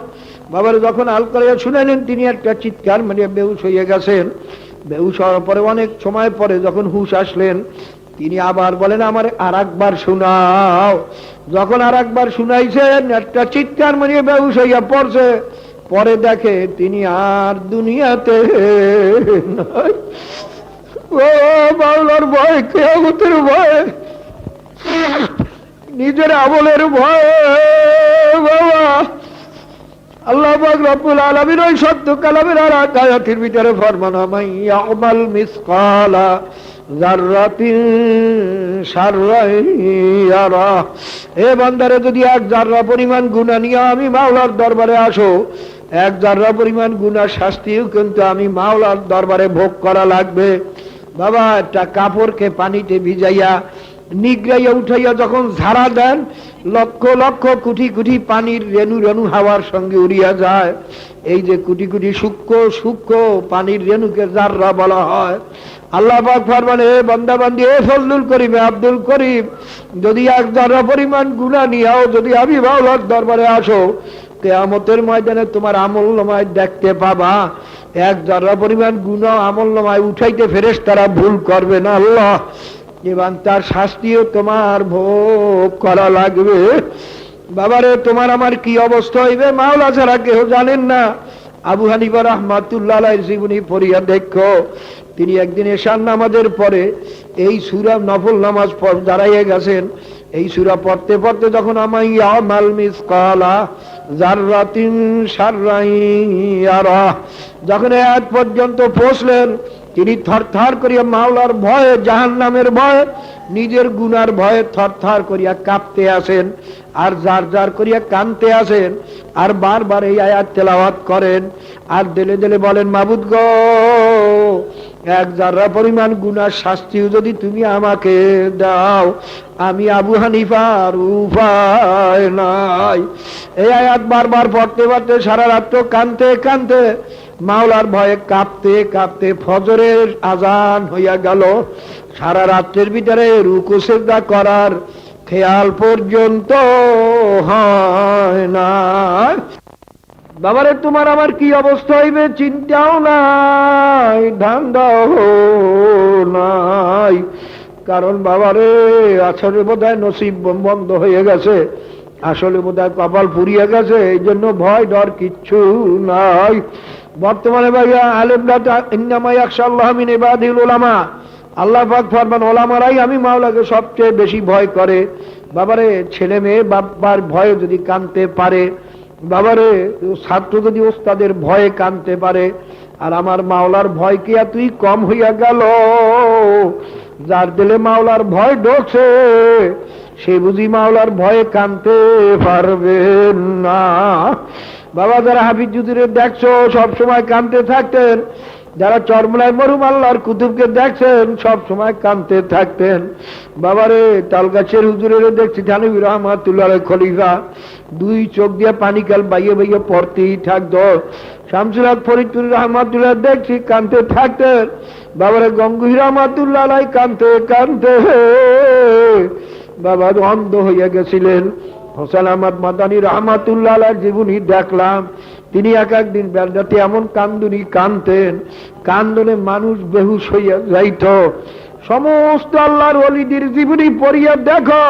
বাবার যখন আল করিয়া শুনালেন, তিনি একটা চিৎকার মারিয়া বেহুশ হইয়া গেছেন। বেহুশ হওয়ার পরে অনেক সময় পরে যখন হুশ আসলেন, তিনি আবার বলেন, আমার আর একবার শোনাও। যখন আর একবার শুনাইছেন, একটা চিৎকার মারিয়ে বেহুশ হইয়া পড়ছে। পরে দেখে তিনি আর দুনিয়াতে নাই। ও মাওলার ভয়, কিয়ামতের ভয়, নিজের আমলের ভয়। বাবা, আল্লাহ পাক রব্বুল আলামিন ওই সত্য কালামের আর আয়াতের ভিতরে ফরমান, মাইয়া আমাল মিসকালা যাররাতিন শাররান ইয়ারা। এ বান্দারে, যদি এক জাররা পরিমাণ গুনাহ নিয়ে আমি মাওলার দরবারে আসো, এক জাররা পরিমাণ গুনাহ শাস্তিও কিন্তু আমি মাওলার দরবারে ভোগ করা লাগবে। বাবা, একটা কাপড়কে পানিতে ভিজাইয়া নিগড়াইয়া উঠাইয়া যখন ঝাড়া দেন, লক্ষ লক্ষ কোটি কোটি পানির রেণু রেণু হাওয়ার সঙ্গে উড়িয়া যায়। এই যে কোটি কোটি সূক্ষ্ম সূক্ষ্ম পানির রেণুকে জাররা বলা হয়। আল্লাহ পাক ফরমান, হে বান্দা বান্দি, হে ফজলুল করিম, আব্দুল করিম, যদি এক জাররা পরিমাণ গুনাহ নিয়াও যদি আমি মাওলার দরবারে আসো, কিয়ামতের ময়দানে তোমার আমলনামায় দেখতে পাবা এক জাররা পরিমাণ গুনাহ আমলনামায় উঠাইতে ফেরেশতারা ভুল করবে না আল্লাহ, এবং তার শাস্তিও তোমার ভোগ করা লাগবে। বাবারে, তোমার আমার কি অবস্থা হইবে মাওলা ছাড়া কেউ জানেন না। আবু হানিফা রাহমাতুল্লাহ আলাইহির জীবনী পড়িয়া দেখো। তিনি একদিন এশার নামাজের পরে এই সূরা নফল নামাজ দাঁড়াইয়া গেছেন। এই সূরা পড়তে পড়তে যখন আমাইয়া মাল মিসকালা যাররাতিন শাররান ইয়ারা, যখন আয়াত পর্যন্ত পৌঁছলেন, তিনি থরথর করিয়া মাওলার ভয়ে, জাহান্নামের ভয়ে, নিজের গুনার ভয়ে থরথর করিয়া কাঁপতে আসেন, আর জার জার করিয়া কাঁদতে আসেন, আর বারবার এই আয়াত তেলাওয়াত করেন, আর দিলে দিলে বলেন, মাবুদ গো, এক জাররা পরিমাণ গুনার শাস্তিও যদি তুমি আমাকে দাও, আমি আবু হানিফার উপায় নাই। এই আয়াত বারবার পড়তে পড়তে সারা রাত্র কাঁদতে কাঁদতে, মাওলার ভয়ে কাঁপতে কাঁপতে ফজরের আজান হইয়া গেল। সারা রাত্রের ভিতরে রুকু সিজদা করার খেয়াল পর্যন্ত হয় না। বাবারে, তোমার আমার কি অবস্থা হইবে চিন্তাও নাই, ধান্দাও নাই। কারণ বাবারে, আসলে বোধহয় নসিব বন্ধ হয়ে গেছে, আসলে বোধহয় কপাল পুড়িয়ে গেছে, এই জন্য ভয় ডর কিচ্ছু নাই। বর্তমানে ভাইয়া আলেমরা ইন্নামা ইয়াখশাল্লাহ মিন ইবাদিল উলামা, আল্লাহ পাক ফরমান, ওলামারাই আমি মাওলাকে সবচেয়ে বেশি ভয় করে। বাবারে, ছেলে মেয়ে বাবার ভয়ে যদি কাঁদতে পারে, বাবারে ছাত্র যদি ওস্তাদের ভয়ে কাঁদতে পারে, আর আমার মাওলার ভয় কি তুই কম হইয়া গেল? যার দিলে মাওলার ভয় ঢোকছে, সে বুঝি মাওলার ভয়ে কাঁদতে পারবে না। বাবা, যারা হাফিজ হুজুরে দেখছো সব সময় কাঁদতে থাকতেন, যারা চরমনায় মরুম আল্লাহর কুতুবকে দেখছেন সব সময় কাঁদতে থাকতেন। বাবারে, তালগাছের হুজুরের দেখছি থানবী রহমাতুল্লাহ খলিফা, দুই চোখ দিয়ে পানি কাল বাইয়ে বাইয়ে পড়তেই থাকতো। শামসুল হক ফরিদপুর রহমাতুল্লাহ দেখছি কাঁদতে থাকতেন। বাবারে, গঙ্গুহি রহমাতুল্লাহ কাঁদতে কাঁদতে বাবা অন্ধ হইয়া গেছিলেন। হোসেন আহমদ মাদানী রহমাতুল্লাহ আলাইহির জীবনী দেখলাম। তিনি এক একদিন বেলাতে এমন কান্দুনি কানতেন, কান্দনে মানুষ বেহুশ হইয়া যাইত। সমস্ত আল্লাহর ওলিদের জীবনী পড়িয়া দেখো,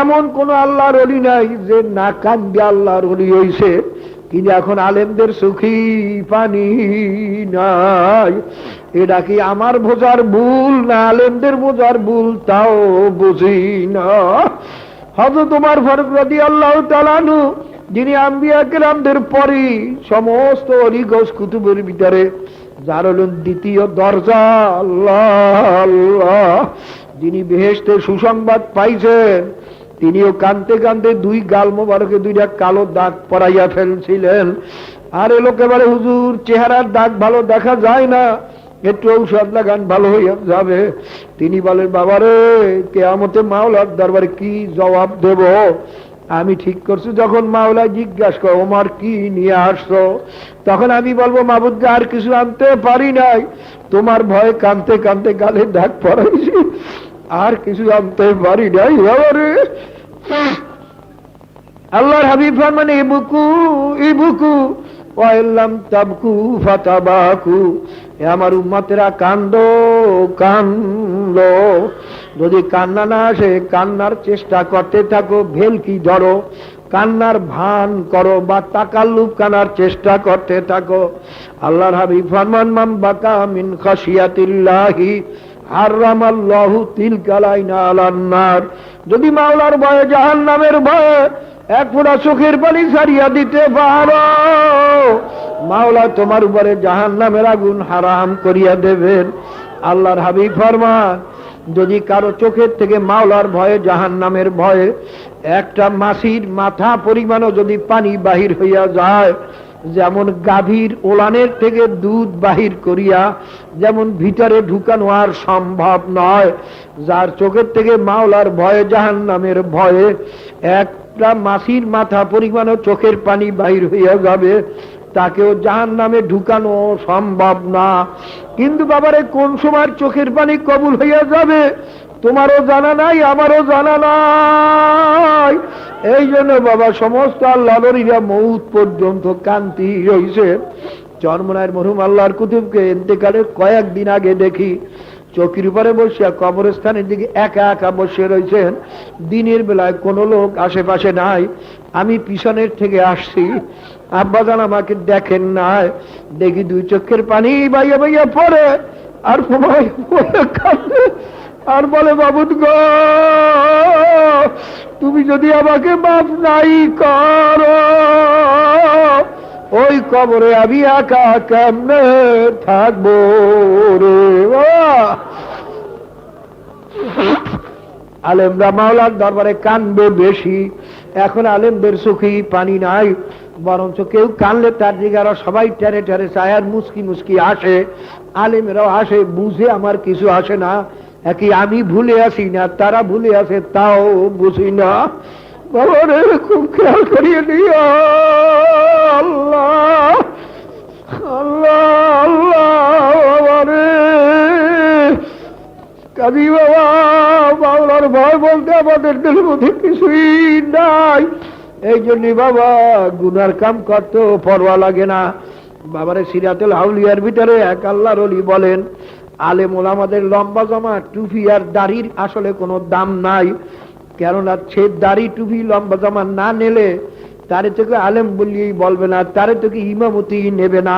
এমন কোন আল্লাহর ওলি নাই যে না কান্দে আল্লাহর ওলি হইছে। কিন্তু এখন আলেমদের সুখী পানি নাই। এটা কি আমার বোঝার ভুল না আলেমদের বোঝার ভুল তাও বুঝি না। হযরত ওমর ফারুক রাদিয়াল্লাহু তাআলা আনহু, যিনি আম্বিয়া কেরামদের পরই সমস্ত ওলি গৌস কুতুবের ভিতরে যার হলেন দ্বিতীয় দরজা, আল্লাহ আল্লাহ, যিনি বেহেশতে সুসংবাদ পাইছেন, তিনিও কানতে কানতে দুই গাল মোবারকে দুইটা কালো দাগ পরাইয়া ফেলছিলেন। আর এ লোকে বলে, হুজুর চেহারার দাগ ভালো দেখা যায় না, একটু ঔষধ লাগান ভালো হইয়া যাবে। তিনি বলেন, বাবারে কিয়ামতে মাওলার দরবারে কি জবাব দেব? আমি ঠিক করছি, যখন মাওলা জিজ্ঞাসা করে ওমর কি নিয়ে আসছো, তখন আমি বলবো, মাবুদ আর কিছু আনতে পারি নাই, তোমার ভয়ে কানতে কানতে গালে দাগ পরাইছি, আর কিছু আনতে পারি নাই বাবারে। আল্লাহর হাবিব ফরমান, ইবকু ইবকু ওয়া ইল্লাম তাবকু ফাতাবাকু। এ আমার উম্মতেরা, কান্দো কান্দো, যদি কান্না না আসে কান্নার চেষ্টা করতে থাকো, ভেলকি ধরো, কান্নার ভান করো বা তাকাল্লুব কানার চেষ্টা করতে থাকো। আল্লাহর হাবিব ফরমান, মান বাকা মিন খাশিয়াতিল্লাহি হারামাল্লাহু তিলকাল আইনা আলান নার। যদি মাওলার ভয়ে, জাহান্নামের ভয়ে এক ফোঁটা চোখের পানি ছাড়িয়া দিতে পারো, মাওলা তোমার উপরে জাহান্নামের আগুন হারাম করিয়া দেবেন। আল্লাহর হাবিব ফরমান, যদি কারো চোখের থেকে মাওলার ভয়ে, জাহান্নামের ভয়ে একটা মাছির মাথা পরিমাণও যদি পানি বাহির হইয়া যায়, যেমন গাভীর ওলানের থেকে দুধ বাহির করিয়া যেমন ভিতরে ঢুকানো আর সম্ভব নয়, যার চোখের থেকে মাওলার ভয়ে, জাহান্নামের ভয়ে একটা মাছির মাথা পরিমাণও চোখের পানি বাহির হইয়া যাবে, তাকেও জাহান্নামে ঢুকানো সম্ভব না। কিন্তু বাবারে, কোন সময় চোখের পানি কবুল হইয়া যাবে তোমারও জানা নাই, আমারও জানা নাই। এই জন্য বাবা, সমস্ত আল্লাহরা মউত পর্যন্ত কান্তি রইছে। চরমনায়ের মরহুম আল্লাহর কুতুবকে ইন্তেকালের কয়েকদিন আগে দেখি চৌকির উপরে বসিয়া কবরস্থানের দিকে একা একা বসে রয়েছেন। দিনের বেলায় কোনো লোক আশেপাশে নাই। আমি পিছনের থেকে আসছি, আব্বাজান আমাকে দেখেন নাই, দেখি দুই চোখের পানি বাইয়া বাইয়া পড়ে আর কাঁদে আর বলে, মাবুদ গো, তুমি যদি আমাকে মাফ নাই করো, ওই কবরে আমি একা কেমনে থাকবো রে। আলেমরা মাওলার দরবারে কানবে বেশি। এখন আলেমদের চোখে পানি নাই, বরঞ্চ কেউ কানলে তার দিকে আরো সবাই টেরে টেরে চায় আর মুস্কি মুস্কি আসে। আলেমেরাও আসে, বুঝে আমার কিছু আসে না, একই আমি ভুলে আসি না, তারা ভুলে আসে তাও বুঝি না। বাবা রে, খুব খেয়াল করিয়ে নিও। আল্লাহ আল্লাহ আল্লাহ, বাবা রে কাজী বাবা, বাংলার ভয় বলতে আমাদের দিলের মধ্যে কিছুই নাই। এই জন্য বাবা, গুনার কাম করতেও পরোয়া লাগে না। বাবারে, সিরাতুল আউলিয়ার ভিতরে এক আল্লাহর ওলি বলেন, আলেম ওলামাদের লম্বা জামা, টুপি আর দাড়ির আসলে কোনো দাম নাই। কেননা সে দাড়ি, টুপি, লম্বা জামা না নিলে তারে তোকে আলেম বললেই বলবে না, তারে তোকে ইমামতি নেবে না।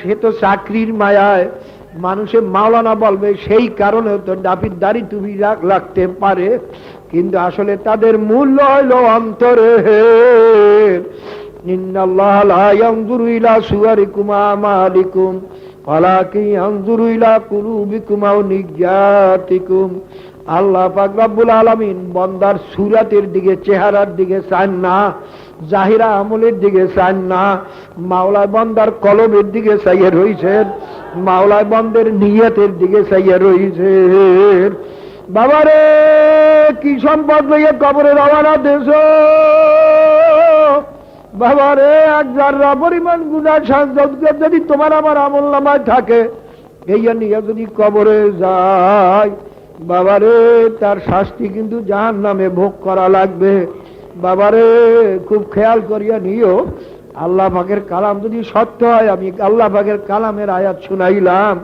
সে তো চাকরির মায়ায় মানুষে মাওলানা বলবে, সেই কারণে তো ডাফির দাড়ি টুপি লাগতে পারে, কিন্তু আসলে তাদের মূল্য হইল অন্তরে। ইন্নাল্লাহা লা ইয়ানজুরু ইলা সুওয়ারিকুম ওয়া আমালিকুম ওয়ালাকিন ইয়ানজুরু ইলা কুলুবিকুম ওয়া নিয়াতিকুম। আল্লাহ পাক রব্বুল আলামিন বান্দার সুরাতের দিকে, চেহারার দিকে চান না, জাহিরা আমলের দিকে চান না। মাওলায় বান্দার কলবের দিকে চাইয়া রইছেন, মাওলায় বান্দার নিয়তের দিকে চাইয়া রইছেন। বাবারে, কি সম্পদ লইয়া কবরে রওনা দেশ বাবারে, এক জাররা পরিমাণ গুনাহ যদি তোমার আমার আমলনামায় থাকে, এই নিয়ে যদি কবরে যায় বাবারে, তার শাস্তি কিন্তু জাহান্নামে ভোগ করা লাগবে। বাবারে খুব খেয়াল করিয়া নিও, আল্লাহ পাকের কালাম যদি সত্য হয়, আমি আল্লাহ পাকের কালামের আয়াত শুনাইলাম।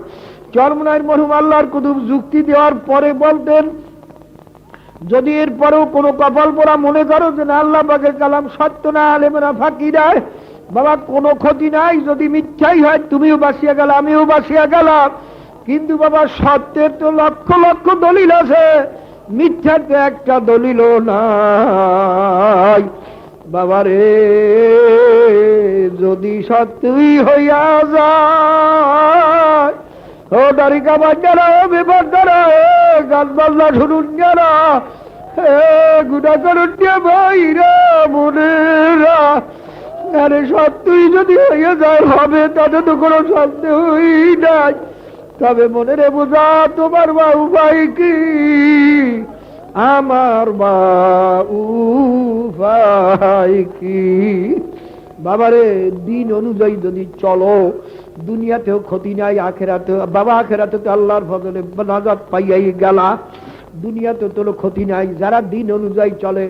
চরমনাইর মরহুম আল্লাহর কুতুব যুক্তি দেওয়ার পরে বলতেন, যদি এরপরেও কোনো কপাল পোড়া মনে করো যে না আল্লাহ পাকের কালাম সত্য না, আলেমেরা ফাঁকি দেয়, বাবা কোনো ক্ষতি নাই। যদি মিথ্যাই হয় তুমিও বাঁচিয়া গেল, আমিও বাঁচিয়া গেলাম। কিন্তু বাবা সত্যের তো লক্ষ লক্ষ দলিল আছে, মিথ্যার তো একটা দলিলও নাই। বাবারে যদি সত্যই হইয়া যায়, ও দারিকা বাজারা, ও বিপদ দ্বারা, গাছ বাজনা শুনুন যারা, গুণা করুন ভাইরা বোনেরা, আরে সত্যই যদি হইয়া যায় হবে, তাতে তো কোনো সন্দেহই নাই। তবে মনে রে বোঝা, তোমার বা উপায় কি, আমার বা উপায় কি? বাবারে দিন অনুযায়ী যদি চলো, দুনিয়াতেও ক্ষতি নাই, আখেরাতে বাবা আখেরাতে তো আল্লাহর ফজলে নাজাত পাইয়াই গেলা, দুনিয়াতে তো ক্ষতি নাই যারা দিন অনুযায়ী চলে।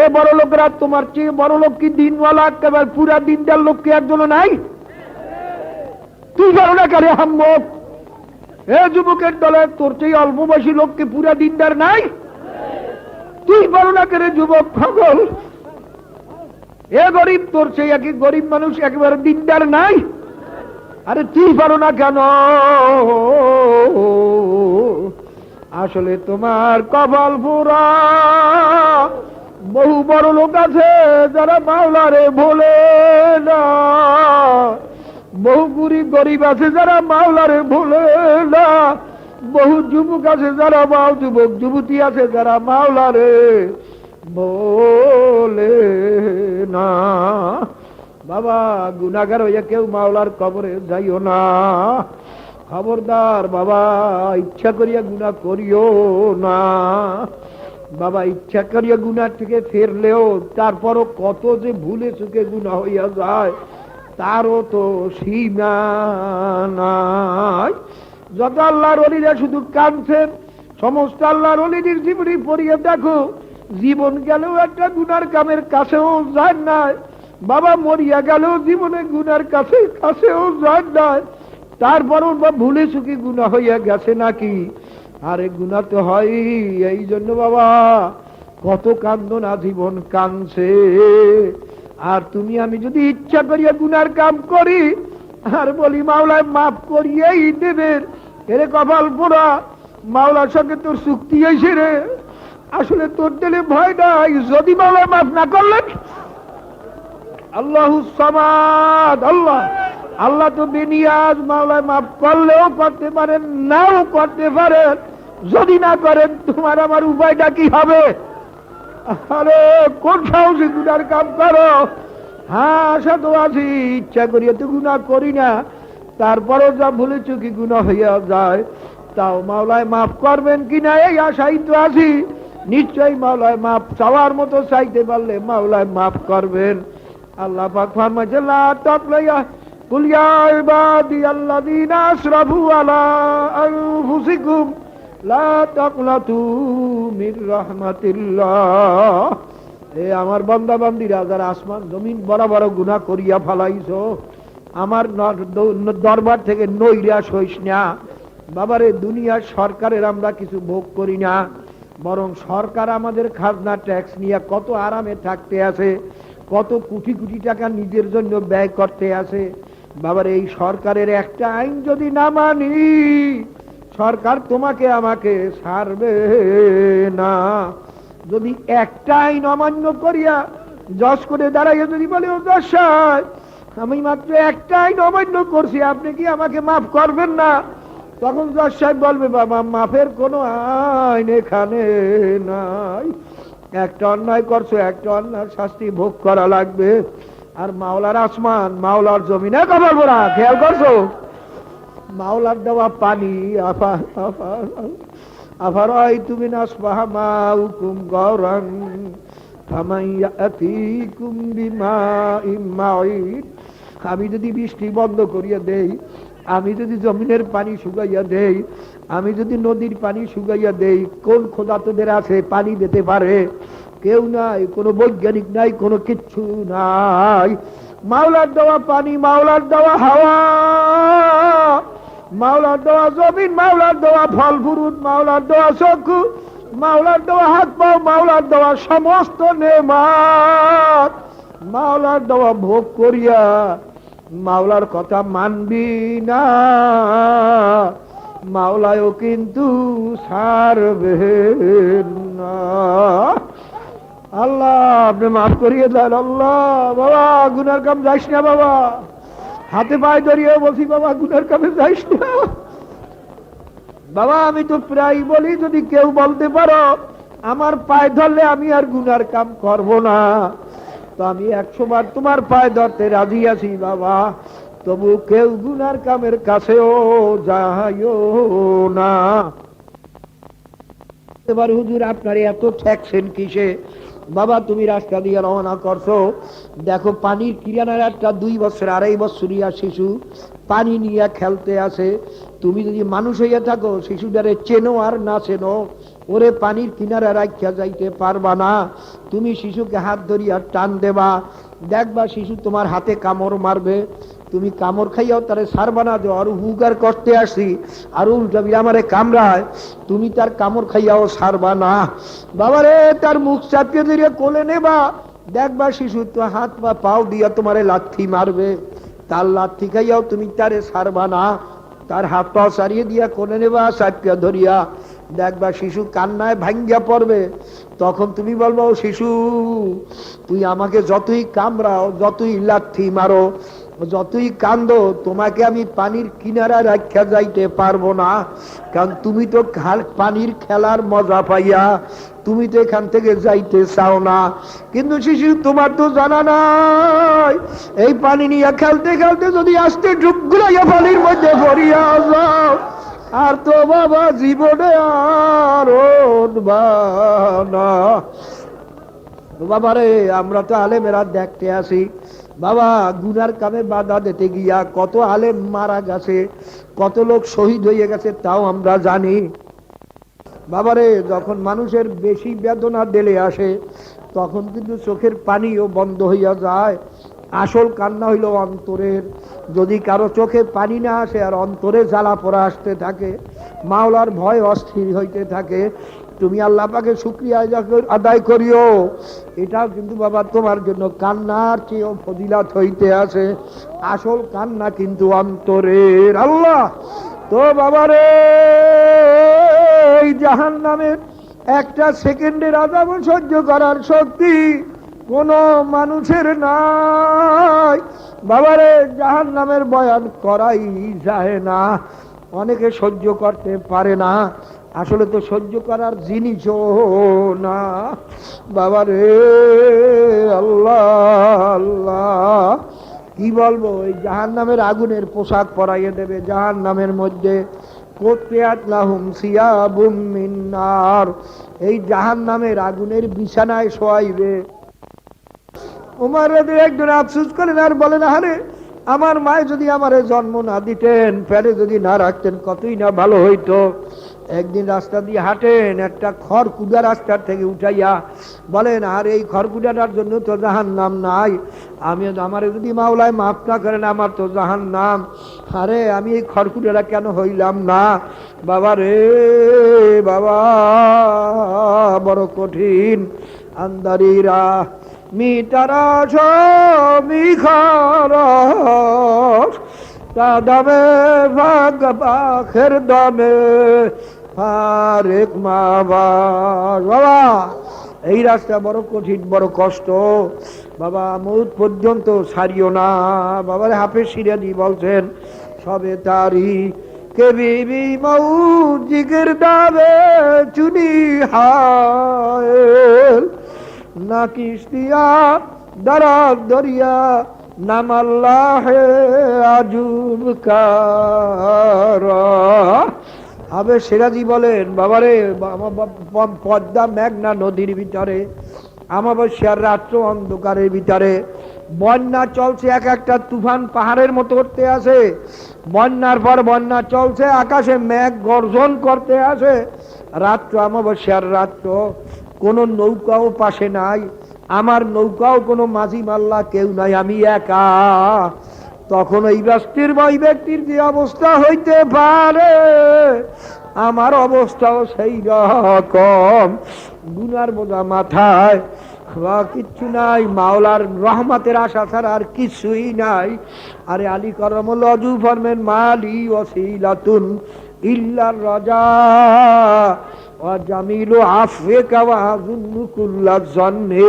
এ বড় লোকেরা, তোমার চেয়ে বড় লোক কি দিনওয়ালা একেবারে পুরা দিনটার লোক কি একজনও নাই? তুই বড় না কারে হাম্মক, এ যুবকের দলে তোর চেয়ে অল্প বয়সী লোককে পুরা দিনদার নাই? তুই বড় না করে যুবক পাগল, এ গরিব তোর চেয়ে একই গরিব মানুষ একেবারে দিনদার নাই? আরে তুই পারো না কেন? আসলে তোমার কপাল পোড়া। বহু বড় লোক আছে যারা মাওলারে ভোলে না, বহু গরিব আছে যারা মাওলারে ভোলে না, বহু যুবক আছে যারা যুবক যুবতী আছে যারা মাওলারে বলে না। বাবা গুনাহগার হইয়া কেউ মাওলার কবরে যাইও না, খবরদার বাবা, ইচ্ছা করিয়া গুনাহ করিও না। বাবা ইচ্ছা করিয়া গুনাহ থেকে ফিরলেও তারপরও কত যে ভুলে চুকে গুনাহ হইয়া যায়, তারও তো সীমা নাই। যত আল্লাহর ওলিরা শুধু কাঁদছেন, সমস্ত আল্লাহর ওলিদের জীবনী পড়িয়ে দেখো, জীবন গেলেও একটা গুনার কামের কাছেও যায় না। বাবা মরিয়া গেলেও জীবনে গুনার কাছেও যায় না, তারপরও বা ভুলে চুকি গুনাহ হইয়া গেছে নাকি? আরে গুনাহ তো হয়। এই জন্য বাবা কত কান্দন আজীবন কাঁদছে। আর তুমি আমি যদি ইচ্ছা করিয়া গুনার কাম করি আর বলি মাওলায় মাফ করিয়েই দেবেন, এরে কপাল পোড়া, মাওলার সঙ্গে তোর চুক্তি হয়েছে রে। আসলে তোর দিলে ভয় নাই, যদি মাওলায় মাফ না করলেন, আল্লাহু সামাদ, আল্লাহ তো বেনিয়াজ, মাওলায় মাফ করলেও করতে পারেন, নাও করতে পারেন। যদি না করেন তোমার আমার উপায়টা কি হবে? আরে কোন সাহসে গুনার কাম করো? হ্যাঁ আশা তো আছি, ইচ্ছা করিয়া তো গুনাহ করি না, তারপরও যা ভুলে চুকি গুনাহ হইয়া যায়, তাও মাওলায় মাফ করবেন কিনা এই আশাই তো আছি। নিশ্চয়ই মাওলায় মাফ চাওয়ার মতো চাইতে পারলে মাওলায় মাফ করবেন। আল্লাহ পাক ফরমাইছে, লা তাকলাইয়া কুল ইয়া ইবাদিয়াল্লাযীনা আসরাফু আলা আনফুসিকুম লা তাকনাতু মির রাহমাতিল্লাহ। এ আমার বান্দা বান্দীরা যারা আসমান জমিন বড় বড় গুনাহ করিয়া ফেলাইছো, আমার দরবার থেকে নৈরাশ হইস না। বাবারে দুনিয়ার সরকারের আমরা কিছু ভোগ করি না, বরং সরকার আমাদের খাজনা ট্যাক্স নিয়ে কত আরামে থাকতে আছে, কত কোটি কোটি টাকা নিজের জন্য ব্যয় করতে আছে। বাবার এই সরকারের একটা আইন যদি না মানি, সরকার তোমাকে আমাকে ছাড়বে না। যদি একটা আইন অমান্য করিয়া জজ করে দাঁড়াইয়া যদি বলে, ও জজ সাহেব আমি মাত্র একটা আইন অমান্য করছি, আপনি কি আমাকে মাফ করবেন না? তখন জজ সাহেব বলবে, বাবা মাফের কোনো আইন এখানে নাই, একটা অন্যায় করছো, একটা অন্যায় শাস্তি ভোগ করা লাগবে। আর মাওলার আসমান, মাওলার জমিনে কবর ভরা, খেয়াল করছো? মাওলার দেওয়া পানি, আফারাইতুম মিন আসবাহামাউকুম গাওরান ফামাইয়াতিকুম বিমাইম মাঈন। আমি যদি বৃষ্টি বন্ধ করিয়া দেই, আমি যদি জমিনের পানি শুকাইয়া দেই, আমি যদি নদীর পানি শুকাইয়া দেই, কোন খোদা তোদের আছে পানি দিতে পারে? কেউ নাই, কোনো বৈজ্ঞানিক নাই, কোনো কিচ্ছু নাই। মাওলার দেওয়া পানি, মাওলার দেওয়া হাওয়া, মাওলার দেওয়া জমিন, মাওলার দেওয়া ফল ফুরুট, মাওলার দেওয়া চক্ষু, মাওলার দেওয়া হাত পাও, মাওলার দেওয়া সমস্ত নেমাত, মাওলার দেওয়া ভোগ করিয়া মাওলার কথা মানবি না, মাওলায়ও কিন্তু ছাড়বে না। আল্লাহ আপনি মাফ করিয়ে দেন আল্লাহ। বাবা গুনার কাম যাইস না বাবা, হাতে পায়ে ধরিয়ে বলছি বাবা গুনার কামে যাইস না বাবা। আমি তো প্রায় বলি, যদি কেউ বলতে পারো আমার পায়ে ধরলে আমি আর গুনার কাম করব না, তো আমি 100 বার তোমার পায়ে ধরতে রাজি আছি বাবা, তবু কেউ গুনার কামের কাছেও যাইও না। এবার হুজুর আপনার এত ঠেকছেন কিসে? বাবা তুমি রাস্তা দিয়ে রওনা করছো, দেখো পানির কিরানার একটা 2 বছর 2.5 বছরিয়া শিশু পানি নিয়ে খেলতে আছে। তুমি যদি মানুষ হইয়া থাকো, শিশুটারে চেনো আর না চেনো, ওরে পানির কিনারে রাখিয়া যাইতে পারবা না। তুমি শিশুকে হাত ধরিয়া টান দেবা, দেখবা শিশু তোমার হাতে কামড় মারবে, তুমি কামড় খাইয়াও তারে ছাড়বা না, যে আর হুগার করতে আসি আর উল্টা আমারে কামড়ায়, তুমি তার কামড় খাইয়াও ছাড়বা না। বাবারে তার মুখ চাপিয়ে দিয়ে কোলে নেবা, দেখবা শিশু তো হাত পা পাও দিয়া তোমারে লাথি মারবে, তার লাথি খাইয়াও তুমি তারে ছাড়বা না। তার হাত পা ছাড়িয়ে দিয়া কোলে নেবা, চাপিয়া ধরিয়া দেখবা শিশু কান্নায় ভাঙ্গিয়া পড়বে, তখন তুমি বলবো শিশু তুই আমাকে যতই কামড়াও, যতই লাথি মারো, যতই কান্দো, তোমাকে আমি পানির কিনারা রাখা যাইতে পারবো না, কারণ তুমি তো পানির খেলার মজা পাইয়া তুমি তো এখান থেকে যাইতে চাও না। কিন্তু শিশু তোমার তো জানা নাই, এই পানি নিয়ে খেলতে খেলতে যদি আসতে ডুব গুলাইয়া পানির মধ্যে পড়িয়া যাও, আর তো বাবা জীবনে আর উঠবা না। বাবারে আমরা তো আলেমেরা দেখতে আসি বাবা, গুনার কামে বাধা দিতে গিয়া কত আলেম মারা গেছে, কত লোক শহীদ হয়ে গেছে, তাও আমরা জানি। বাবারে যখন মানুষের বেশি বেদনা দিলে আসে, তখন কিন্তু চোখের পানিও বন্ধ হইয়া যায়। আসল কান্না হইল অন্তরের। যদি কারো চোখে পানি না আসে আর অন্তরে জ্বালা পোড়া আসতে থাকে, মাওলার ভয় অস্থির হইতে থাকে, তুমি আল্লাহ পাকে শুকরিয়া আদায় করিও, এটাও কিন্তু বাবা তোমার জন্য কান্নার চেয়েও ফজিলাত হইতে আছে। আসল কান্না কিন্তু অন্তরের। আল্লাহ তো বাবারে এই জাহান্নামের একটা সেকেন্ডের আযাব সহ্য করার শক্তি কোন মানুষের নাই। বাবারে জাহান্নামের বয়ান করাই যায় না, অনেকে সহ্য করতে পারে না, আসলে তো সহ্য করার জিনিসও না। বাবারে আল্লাহ আল্লাহ কি বলবো, এই জাহান্নামের আগুনের পোশাক পরাইয়ে দেবে জাহান্নামের মধ্যে, এই জাহান্নামের আগুনের বিছানায় শোয়াইবে। উমর একজন আফসোস করেন আর বলেন, আরে আমার মায়ে যদি আমারে জন্ম না দিতেন, পেটে যদি না রাখতেন, কতই না ভালো হইতো। একদিন রাস্তা দিয়ে হাঁটেন, একটা খড়কুটা রাস্তার থেকে উঠাইয়া বলেন, আর এই খড়কুটাটার জন্য তো জাহান্নাম নাই, আমি আমারে যদি মাওলায় মাফ না করেন আমার তো জাহান্নাম, আরে আমি এই খড়কুটাটা কেন হইলাম না? বাবা রে বাবা, বড় কঠিন আন্দারিরা মিটারা মিখার দামে ভাগ পাখের দামে ফারেক মাবার। বাবা এই রাস্তা বড় কঠিন, বড় কষ্ট বাবা, মউত পর্যন্ত ছাড়িও না। বাবার হাফেজ সিরাজি বলছেন, সবে তারি কে বিবি মউত জিগর দাবে চুনি হায় না কিস্তিয়া দরাজ দরিয়া নাম আল্লাহ আজুব কারা। আবে সিরাজি বলেন, বাবারে পদ্মা মেঘনা নদীর ভিতরে, অমাবস্যার রাত্র অন্ধকারের ভিতরে বন্যা চলছে, এক একটা তুফান পাহাড়ের মতো করতে আসে, বন্যার পর বন্যা চলছে, আকাশে মেঘ গর্জন করতে আসে, রাত্র অমাবস্যার রাত্র কোনো নৌকাও পাশে নাই, আমার নৌকাও কোনো মাঝি মাল্লা কেউ নাই, আমি একা। তখন ওই ব্যক্তির যে অবস্থা হইতে পারে, আমার অবস্থাও সেই রকম। গুনার বোঝা মাথায়, কিচ্ছু নাই, মাওলার রহমতের আশা ছাড়া আর কিছুই নাই। আরে আলী করমুল অজু ফরমেন মালি ওয়াসিলাতুন ইল্লার রাজা ওয়া জামিলু আফওয়াকা ওয়া আযুন্নু কুল্লা যন্নি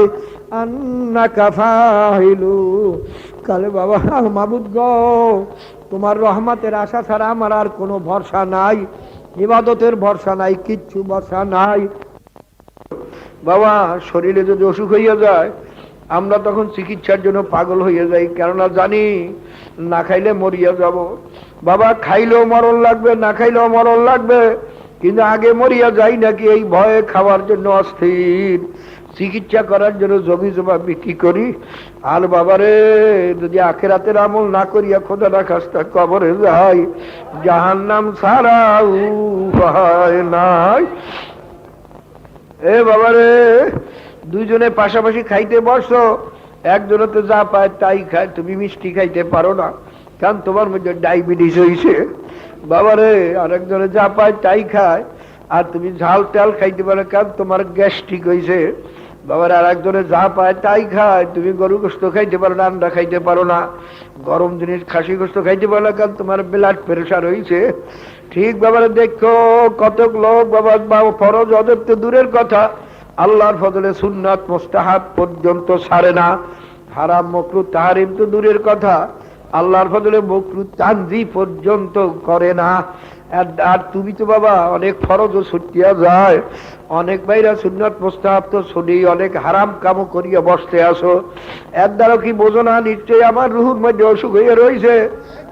আন্নাকা ফাইলু। কালে বাবা মাবুদ গো, তোমার রহমতের আশা ছাড়া আমার আর কোনো ভরসা নাই, ইবাদতের ভরসা নাই, কিচ্ছু ভরসা নাই। বাবা শরীরে যদি অসুখ হইয়া যায়, আমরা তখন চিকিৎসার জন্য পাগল হইয়া যাই, কেননা জানি না খাইলে মরিয়া যাব। বাবা খাইলেও মরণ লাগবে, না খাইলেও মরণ লাগবে, কিন্তু আগে মরিয়া যাই নাকি এই ভয়ে খাওয়ার জন্য অস্থির, চিকিৎসা করার জন্য জমি জমা বিক্রি করি। আর বাবারে যদি আখেরাতের আমল না করিয়া খোদা না খাস্তা কবরে যাই, জাহান্নাম ছাড়া উপায় নাই। এ বাবারে, দুইজনে পাশাপাশি খাইতে বসো, একজনে তো যা পায় তাই খায়, তুমি মিষ্টি খাইতে পারো না, কারণ তোমার মধ্যে ডায়াবেটিস হয়েছে। বাবারে, আর একজনে যা পায় তাই খায়, আর তুমি ঝাল টাল খাইতে পারো, কারণ তোমার গ্যাস্ট্রিক হয়েছে। বাবার আর একজনে যা পায় তাই খায়, তুমি গরু গোস্ত খাইতে পারো না, আন্ডা খাইতে পারো না, গরম জিনিস খাসি গোস্ত খাইতে পারো না, কারণ তোমার ব্লাড প্রেশার হয়েছে। ঠিক বাবারে দেখো, কতক লোক বাবা ফরজ অদেব তো দূরের কথা, আল্লাহর ফজলে সুন্নাত মুস্তাহাব পর্যন্ত ছাড়ে না, হারাম মাকরুহ তাহরিম তো দূরের কথা, আল্লাহর ফজলে মাকরুহ তানজি পর্যন্ত করে না। আর তুমি তো বাবা অনেক ফরজও ছুটিয়া যায়, অনেক বাইরা সুন্নাত মুস্তাহাব তো ছুটি, অনেক হারাম কামও করিয়া বসতে আসো। এর দ্বারা কি বোঝো না নিশ্চয়ই আমার রুহুর মধ্যে অসুখ হয়ে রয়েছে।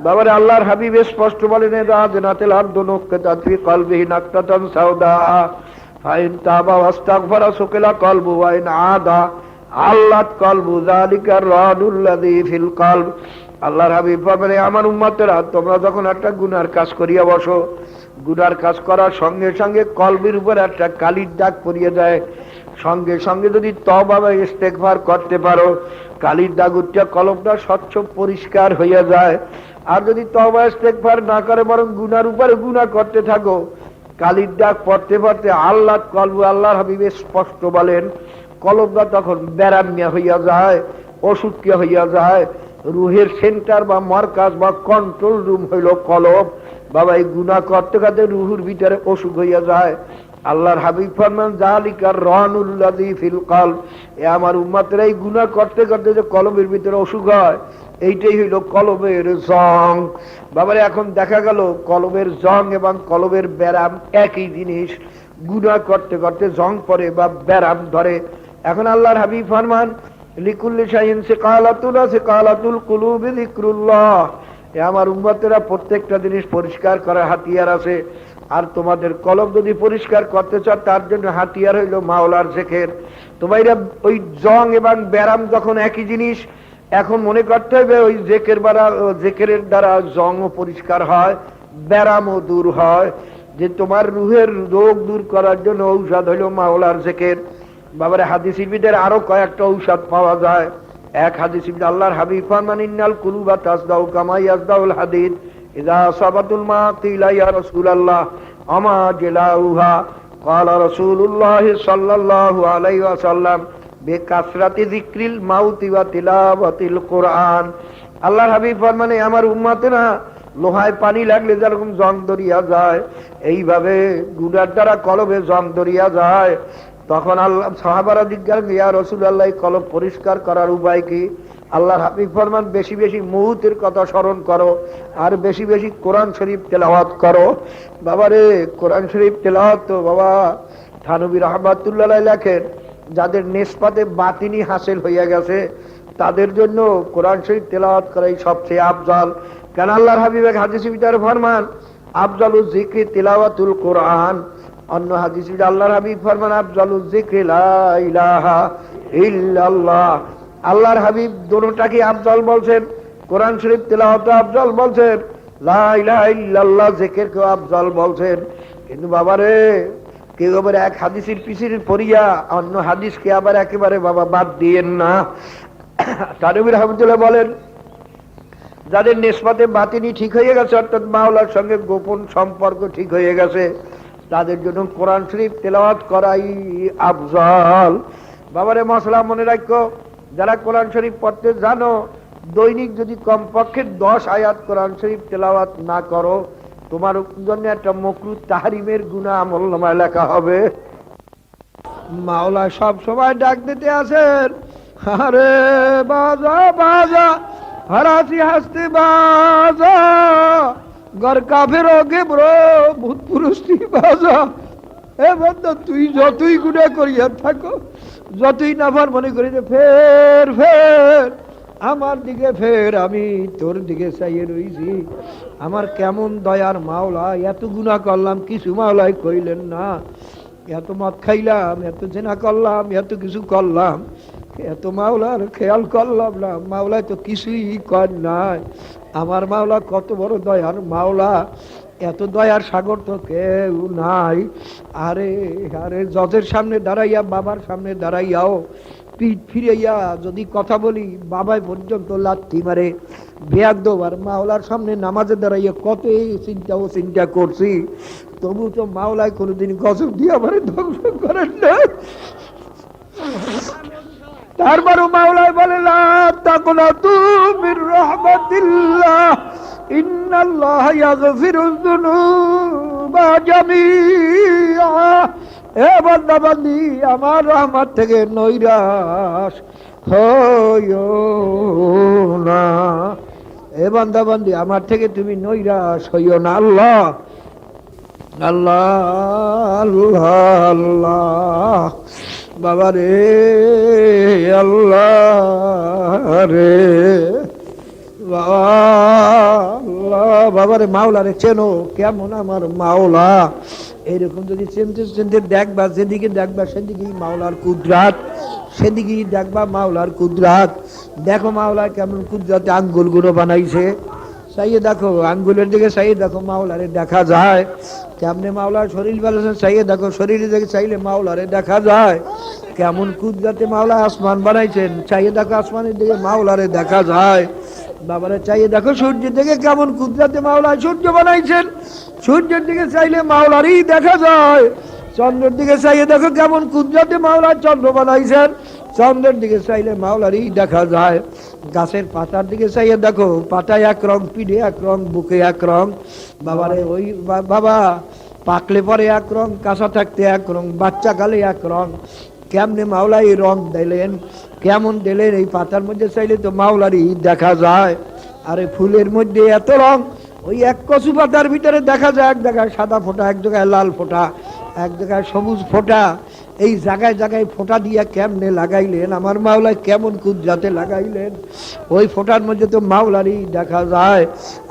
বাবারে আল্লাহর হাবিব স্পষ্ট বলেন, জানাতেল আরদু নুকতাতান ফি কলবিহি নাকতাতান সাউদা ফাইন তাবা ওয়াস্তাগফারা সুকিলা কলবু ওয়া ইন আদা আল্লাত কলবু যালিকা রাদুল্লাযী ফিল কলব। আল্লাহর হাবিব বলেন, আমার উম্মতেরা তোমরা যখন একটা গুনার কাজ করিয়া বসো, গুনার কাজ করার সঙ্গে সঙ্গে কলবের উপর একটা কালির দাগ পড়িয়ে যায়, সঙ্গে সঙ্গে যদি তওবা বা ইস্তেগফার করতে পারো, কালির দাগ উঠে কলবটা স্বচ্ছ পরিষ্কার হইয়া যায়। আর যদি তওবা ইস্তেগফার না করে বরং গুনার উপরে গুনাহ করতে থাকো, কালির দাগ পড়তে পড়তে আল্লাহ কলবু, আল্লাহর হাবিব স্পষ্ট বলেন, কলবটা তখন বেরামিয়া হইয়া যায়, অসুখিয়া হইয়া যায়। রুহের সেন্টার বা মারকাজ বা কন্ট্রোল রুম হইল কলব। বাবা এই গুনাহ করতে করতে রুহুর ভিতরে অসুখ হইয়া যায়। আল্লাহর হাবিব ফরমান, যালিকা রানুল্লাযী ফিল কলব, এ আমার উম্মতেরা এই গুনাহ করতে করতে যে কলবের ভিতরে অসুখ হয়, এইটাই হইল কলবের জং। বাবারে এখন দেখা গেল কলবের জং এবং কলবের ব্যারাম একই জিনিস, গুনাহ করতে করতে জং পড়ে বা ব্যারাম ধরে। এখন আল্লাহর হাবিব ফরমান, লিকুল্লি শাইইন সিকালাতুন সিকালাতুল কুলুবি যিকরুল্লাহ, এ আমার উম্মতেরা প্রত্যেকটা জিনিস পরিষ্কার করার হাতিয়ার আছে। আর তোমাদের কলব যদি পরিষ্কার করতে চাও, তার জন্য হাতিয়ার হইল মাওলার জিকির। তোমরা ওই জং এবং ব্যারাম যখন একই জিনিস, এখন মনে করতে হবে ওই জিকিরের দ্বারা জংও পরিষ্কার হয়, ব্যারামও দূর হয়। যে তোমার রুহের রোগ দূর করার জন্য ঔষধ হইল মাওলার জিকির। বাবারে হাদিসিবিদের আরো কয়েকটা ঔষধ পাওয়া যায়। এক হাদিসিবিদ আল্লাহর হাবিব ফরমান, ইন্নাল কুলুবা তাসদাউ কামা ইয়াসদাউল হাদিদ ইযা সাবাতুল মা কিলা ইয়া রাসূলুল্লাহ আমা জালাউহা ক্বালা রাসূলুল্লাহ সাল্লাল্লাহু আলাইহি ওয়াসাল্লাম বিকাসরাতি যিকরিল মাউতি ওয়া তিলাওয়াতিল কুরআন। আল্লাহর হাবিব ফরমানে, আমার উম্মতেরা লোহায় পানি লাগলে যেরকম জং দরিয়া যায়, এইভাবে গুনার দ্বারা কলবে জং দরিয়া যায়। তখন আল্লাহ সাহাবারা জিজ্ঞাসা, ইয়া রাসূলুল্লাহ, কলব পরিষ্কার করার উপায় কি? আল্লাহর হাবিব ফরমান, বেশি বেশি মউতের কথা স্মরণ করো, আর বেশি বেশি কোরআন শরীফ তেলাওয়াত করো। বাবারে কোরআন শরীফ তেলাওয়াত তো বাবা থানবী রাহমাতুল্লাহ আলাইহি লেখেন, যাদের নিসবতে বাতিনি হাসিল হইয়া গেছে তাদের জন্য কোরআন শরীফ তেলাওয়াত করাই সবচেয়ে আফজাল। কেন আল্লাহর হাবিব এক হাদিসে ভিতরে ফরমান, আফজালুজ যিকরি তিলাওয়াতুল কোরআন। অন্য হাদিসে আল্লাহর হাবিব ফরমান, আফজালুজ যিকরি লা ইলাহা ইল্লাল্লাহ। আল্লাহর হাবিব দুটোটাকে আফজাল বলছেন, কোরআন শরীফ তেলাওয়াত আফজাল বলছেন, লা ইলাহা ইল্লাল্লাহ জিকিরকে আফজাল বলছেন। কিন্তু বাবারে কেউ আবার এক হাদিসের পিছনে পড়িয়া অন্য হাদিসকে আবার একেবারে বাবা বাদ দিয়েন না। তানভীর রহমতুল্লাহ বলেন, যাদের নিসবতে বাতিনি ঠিক হয়ে গেছে, অর্থাৎ মাওলার সঙ্গে গোপন সম্পর্ক ঠিক হয়ে গেছে, তাদের জন্য কোরআন শরীফ তেলাওয়াত করাই আফজল। বাবারে মশলা মনে রাখো, যারা কোরআন শরীফ পড়তে জানো, দৈনিক যদি কমপক্ষে 10 আয়াত কোরআন শরীফ তেলাওয়াত না করো, তোমার জন্য একটা মাকরুহ তাহরিমের গুনাহ আমলনামায় লেখা হবে। মাওলা সব সময় ডাক দিতে আছেন, আরে বাজা বাজা হারাসি হাসতে বাজা, ঘর কাফের ওকে ব্রো ভূত পুরুষটি বাজা। এ বন্ধু, তুই যতই গুনাহ করিয়া থাকো, যতই নাফার মনে করি, ফের ফের আমার দিকে ফের, আমি তোর দিকে চাইয়ে রইছি। আমার কেমন দয়ার মাওলা, এত গুনাহ করলাম, কিছু মাওলাই কইলেন না। এত মদ খাইলাম, এত জেনা করলাম, এত কিছু করলাম, এত মাওলার খেয়াল করলাম না। মাওলা তো কিছুই কর নাই। আমার মাওলা কত বড় দয়ার মাওলা, এত দয়ার সাগর তো কেউ নাই। আরে আরে জজের সামনে দাঁড়াইয়া, বাবার সামনে দাঁড়াইয়াও পিঠ ফিরাইয়া যদি কথা বলি, বাবাই পর্যন্ত লাথি মারে। বেয়াদব। আর মাওলার সামনে নামাজে দাঁড়াইয়া কত চিন্তা করছি, তবু তো মাওলায় কোনোদিন গজব দিয়ে আমার ধ্বংস করেন না। তারপরও মাওলায় বলে, লা তাকনাতু মির রাহমাতিল্লাহ, ইন্নাল্লাহা ইয়াগফিরুয যুনুবা জামিআ। এ বান্দা বান্দি, আমার রহমত থেকে নৈরাশ হইও না। এ বান্দা বান্দি, আমার থেকে তুমি নৈরাশ হইও না। আল্লাহ আল্লাহ আল্লাহ আল্লাহ, বাবা রে, আল্লাহ রে, বাবা রে, মাওলা রে চেনো, কেমন আমার মাওলা। এইরকম যদি চিনতে চিনতে দেখবা, যেদিকে দেখবা সেদিকেই মাওলার কুদরাত, সেদিকেই দেখবা মাওলার কুদরাত। দেখো মাওলা কেমন কুদরাতে আঙ্গুল গুলো বানাইছে, চাইয়ে দেখো আঙ্গুলের দিকে, চাইয়ে দেখো মাওলারে দেখা যায়। কেমনে মাওলার শরীর বানাইছে, চাইয়ে দেখো শরীরের দিকে চাইলে মাওলারে দেখা যায়। কেমন কুদরাতে মাওলা আসমান বানাইছেন, চাইয়ে দেখো আসমানের দিকে মাওলারে দেখা যায়। বাবারে চাইয়ে দেখো সূর্যের দিকে, কেমন কুদরাতে মাওলা সূর্য বানাইছেন, সূর্যের দিকে চাইলে মাওলারই দেখা যায়। চন্দ্রের দিকে চাইয়ে দেখো কেমন কুদরাতে মাওলা চন্দ্র বানাইছেন, চন্দ্রের দিকে চাইলে মাওলারই দেখা যায়। গাছের পাতার দিকে চাইয়ে দেখো, পাতায় এক রং, পিঠে এক রং, বুকে এক রং। বাবারে ওই বাবা পাকলে পরে এক রং, কাঁচা থাকতে এক রং, বাচ্চা কালে এক রং। কেমনে মাওলা এই রং দিলেন, কেমন দিলেন। এই পাতার মধ্যে চাইলে তো মাওলারই দেখা যায়। আর এই ফুলের মধ্যে এত রং, ওই এক কচু পাতার ভিতরে দেখা যায় এক জায়গায় সাদা ফোঁটা, এক জায়গায় লাল ফোঁটা, এক জায়গায় সবুজ ফোঁটা। এই জায়গায় জায়গায় ফোঁটা দিয়া কেমনে লাগাইলেন, আমার মাওলায় কেমন কুদরাতে লাগাইলেন। ওই ফোঁটার মধ্যে তো মাওলারই দেখা যায়।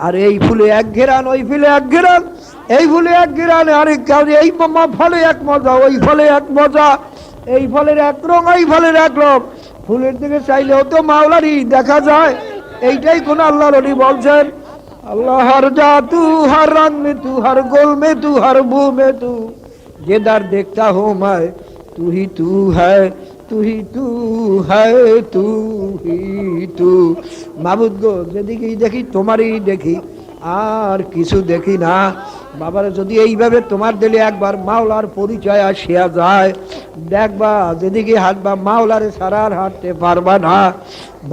আর এই ফুলে এক ঘেরান, ওই ফুলে এক ঘেরান, এই ফুলে এক ঘেরান, আরেক এই ফলে এক মজা, ওই ফলে এক মজা, এই ফলের এক রং, ওই ফলের এক রং। ফুলের দিকে চাইলেও তো মাওলারই দেখা যায়। এইটাই কোন আল্লাহ রলি বলছেন, अल्लाह हर जा तू, हर रंग में तू, हर गोल में तू, हर बू में तू, जिधर देखता हूँ मैं तू ही तू है, तू ही तू है, तू ही तू। মাবুদ গো, যেদিকেই দেখি তোমারই দেখি, আর কিছু দেখি না। বাবার যদি এইভাবে তোমার দিলে একবার মাওলার পরিচয় আসিয়া যায়, দেখবা যেদিকে হাঁটবা মাওলারে ছাড়া আর হাঁটতে পারবা না।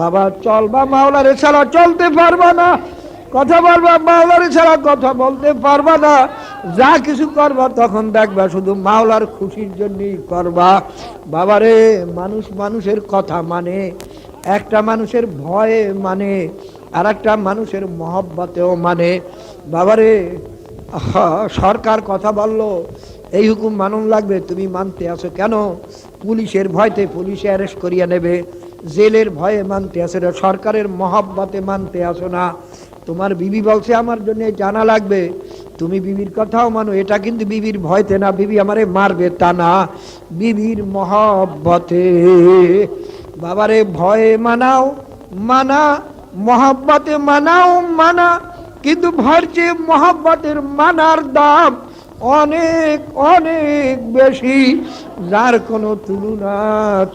বাবা চলবা মাওলারে ছাড়া চলতে পারবা না, কথা বলবা মাওলারে ছাড়া কথা বলতে পারবা না। যা কিছু করবা তখন দেখবা শুধু মাওলার খুশির জন্যই করবা। বাবারে, মানুষ মানুষের কথা মানে, একটা মানুষের ভয়ে মানে, আর একটা মানুষের মহব্বতেও মানে। বাবারে, সরকার কথা বললো, এই হুকুম মানুন লাগবে, তুমি মানতে আসো কেন? পুলিশের ভয়তে পুলিশে অ্যারেস্ট করিয়া নেবে, জেলের ভয়ে মানতে আসো না, সরকারের মহব্বতে মানতে আসো না। তোমার বিবি বলছে আমার জন্য জানা লাগবে, তুমি বিবির কথাও মানো, এটা কিন্তু বিবির ভয়তে না, বিবি আমারে মারবে তা না, বিবির মহব্বতে। বাবারে, ভয়ে মানাও মানা, মহব্বতে মানাও মানা, কিন্তু ভয়ের চেয়ে মহব্বতের মানার দাম অনেক অনেক বেশি, যার কোনো তুলনা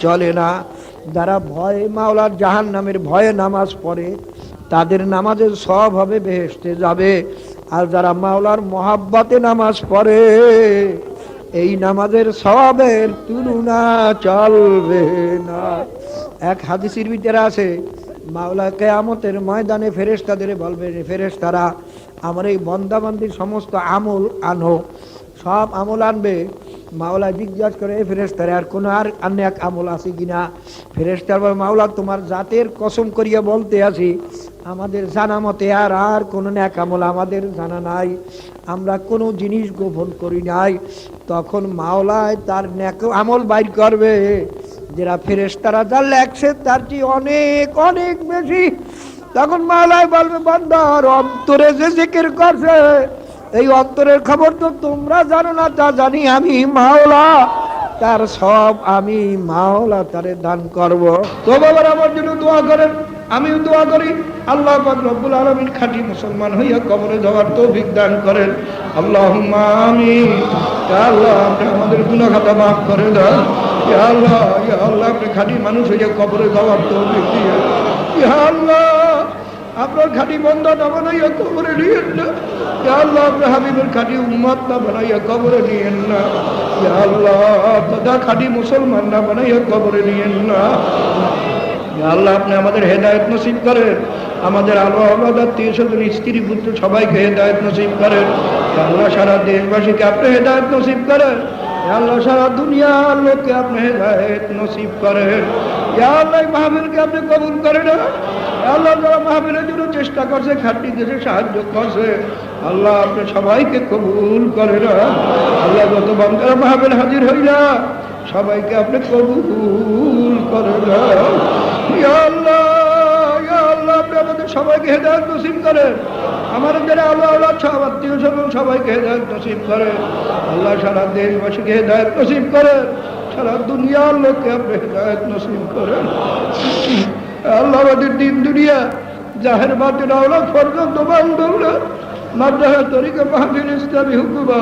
চলে না। যারা ভয়ে মাওলার জাহান্নামের ভয়ে নামাজ পড়ে তাদের নামাজের সওয়াব হবে, বেহেশতে যাবে। আর যারা মাওলার মহাব্বতে নামাজ পড়ে এই নামাজের সওয়াবের তুলনা চলবে না। এক হাদিসের ভিতরে আছে, মাওলা কিয়ামতের ময়দানে ফেরেশতাদের বলবে, ফেরেশতারা আমার এই বান্দাবান্দির সমস্ত আমল আনো। সব আমল আনবে। মাওলা জিজ্ঞাসা করে, ফেরেশতারা আর কোনো আর নেক আমল আছে কিনা? ফেরেশতারা বলে, মাওলা তোমার জাতের কসম করিয়া বলতে আছি আমাদের জানা মতে আর কোনো নেক আমল আমাদের জানা নাই, আমরা কোনো জিনিস গোপন করি নাই। তখন মাওলায় তার নেক আমল বাইর করবে, যারা ফেরেশতারা যা লেখছে তার চেয়ে অনেক অনেক বেশি। তখন মাওলায় বলবে, বান্দার অন্তরে যে জিকির করছে এই অন্তরের খবর তো তোমরা জানো না, তা জানি আমি মাওলা, তার সব আমি মাওলা তারে দান করব। তো বাবার আমার জন্য দোয়া করেন, আমিও দোয়া করি আল্লাহ পাক রব্বুল আলামিন খাঁটি মুসলমান হইয়া কবরে যাওয়ার তৌফিক দান করেন। আল্লাহুম্মা আমিন। ইয়া আল্লাহ আপনি আমাদের গুনাহ খাতা মাফ করে দেন। ইয়া আল্লাহ, ইয়া আল্লাহ আপনি খাঁটি মানুষ হইয়া কবরে যাওয়ার তৌফিক দিয়েন। ইয়া আল্লাহ আপনার খাঁটি বান্দা না বানাইয়া কবরে নিয়েন না। ইয়া আল্লাহ আপনার হাবিবের খাঁটি উম্মত না বানাইয়া কবরে নিয়েন না। ইয়া আল্লাহ দাদা খাঁটি মুসলমান না বানাইয়া কবরে নিয়েন না। ইয়া আল্লাহ আপনি আমাদের হেদায়েত নসিব করেন, আমাদের আলো আওলাদ আত্মীয় স্বজন স্ত্রী পুত্র সবাইকে হেদায়েত নসিব করেন। ইয়া আল্লাহ সারা দেশবাসীকে আপনি হেদায়েত নসিব করেন। ইয়া আল্লাহ সারা দুনিয়ার লোককে আপনি হেদায়েত নসিব করেন। ইয়া আল্লাহ মাহফিলকে আপনি কবুল করেন। আল্লাহ যারা মাহফিলের জন্য চেষ্টা করছে, খাঁটি দেশে সাহায্য করছে, আল্লাহ আপনি সবাইকে কবুল করেন। আল্লাহ যত বান্দারা মাহফিল হাজির হইলা সবাইকে আপনি কবুল করেন। ইয়া আল্লাহ, ইয়া আল্লাহ আপনি আমাদের সবাইকে হেদায়েত নসিব করেন। আমাদের যারা আল্লাহ আল্লাহ সব আত্মীয় স্বজন সবাইকে হেদায়েত নসিব করেন। আল্লাহ সারা দেশবাসীকে হেদায়েত নসিব করেন, সারা দুনিয়ার লোককে আপনি হেদায়েত নসিব করেন। আল্লাহ আমাদের দিন দুনিয়া জাহের বাতিল আওলাদ ফরজ দোবাল দৌলত মাদ্রাসা তরিকা মাহফিল ইসলামী হুকুমা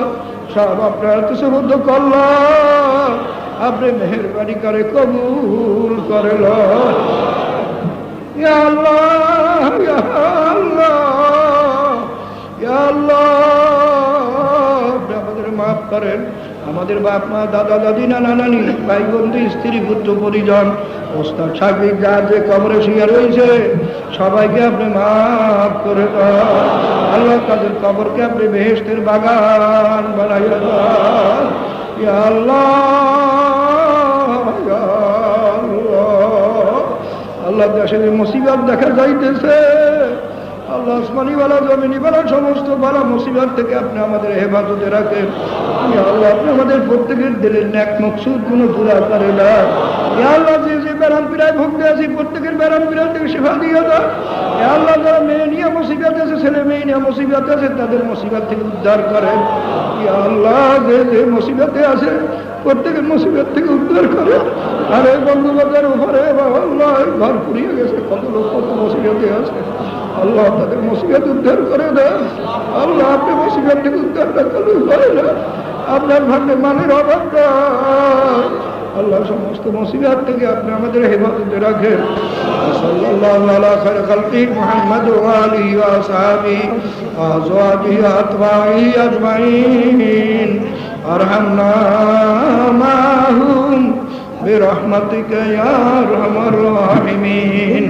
সব আপনার তুসবদ্ধ করলাম, আপনি মেহেরবানি করে কবুল করেন। ইয়া আল্লাহ, ইয়া আল্লাহ, ইয়া আল্লাহ আপনি আমাদের মাফ করেন। আমাদের বাপ মা দাদা দাদি নানা নানি ভাই বন্ধু স্ত্রী পুত্র পরিজন ওস্তাদ সাকিব যার যে কবরে শুয়ে রয়েছে সবাইকে আপনি মাফ করে দেন। আল্লাহ তাদের কবরকে আপনি বেহেশতের বাগান বানাইয়া দেন। ইয়া আল্লাহ, ইয়া আল্লাহ, আল্লাহ দেশে মুসিবত দেখা যাইতেছে, আল্লাহ আসমানিওয়ালা জমিনিওয়ালা সমস্ত বালা মুসিবত থেকে আপনি আমাদের হেফাজতে রাখেন। ইয়া আল্লাহ আপনি আমাদের প্রত্যেকের দিলের নেক মকসুদ গুলো পুরা করে দেন। ইয়া আল্লাহ যে যে ব্যারাম পীড়ায় ভুগতে আছি প্রত্যেকের ব্যারাম পীড়া থেকে শিফা দিয়ে দেন। ইয়া আল্লাহ যারা মেয়ে নিয়ে মুসিবত আছে, ছেলে মেয়ে নিয়ে মুসিবত আছে, তাদের মুসিবত থেকে উদ্ধার করেন। ইয়া আল্লাহ যে যে মুসিবতে আছে প্রত্যেকের মুসিবত থেকে উদ্ধার করেন। আর এই বন্ধুবাদের উপরে আল্লাহ ঘর পুড়িয়ে গেছে, কত লোক কত মুসিবতে আছে, আল্লাহ তাদের মুসিবত উদ্ধার করে দেন। আল্লাহ আপনি মুসিবত থেকে উদ্ধার করে দেন। আপনার ভাগ্যে মানের অভাব নাই। আল্লাহ সমস্ত মুসিবত থেকে আপনি আমাদের হেফাজতে রাখেন। সাল্লাল্লাহু আলা খায়রি খালকি মুহাম্মদ ওয়া আলিহি ওয়া আসহাবিহি ওয়া আজওয়াজিহি ওয়া আতবাইহি আজমাইন। আরহামনা মাহুম বিরহমাতিকা ইয়া আরহামার রাহিমিন।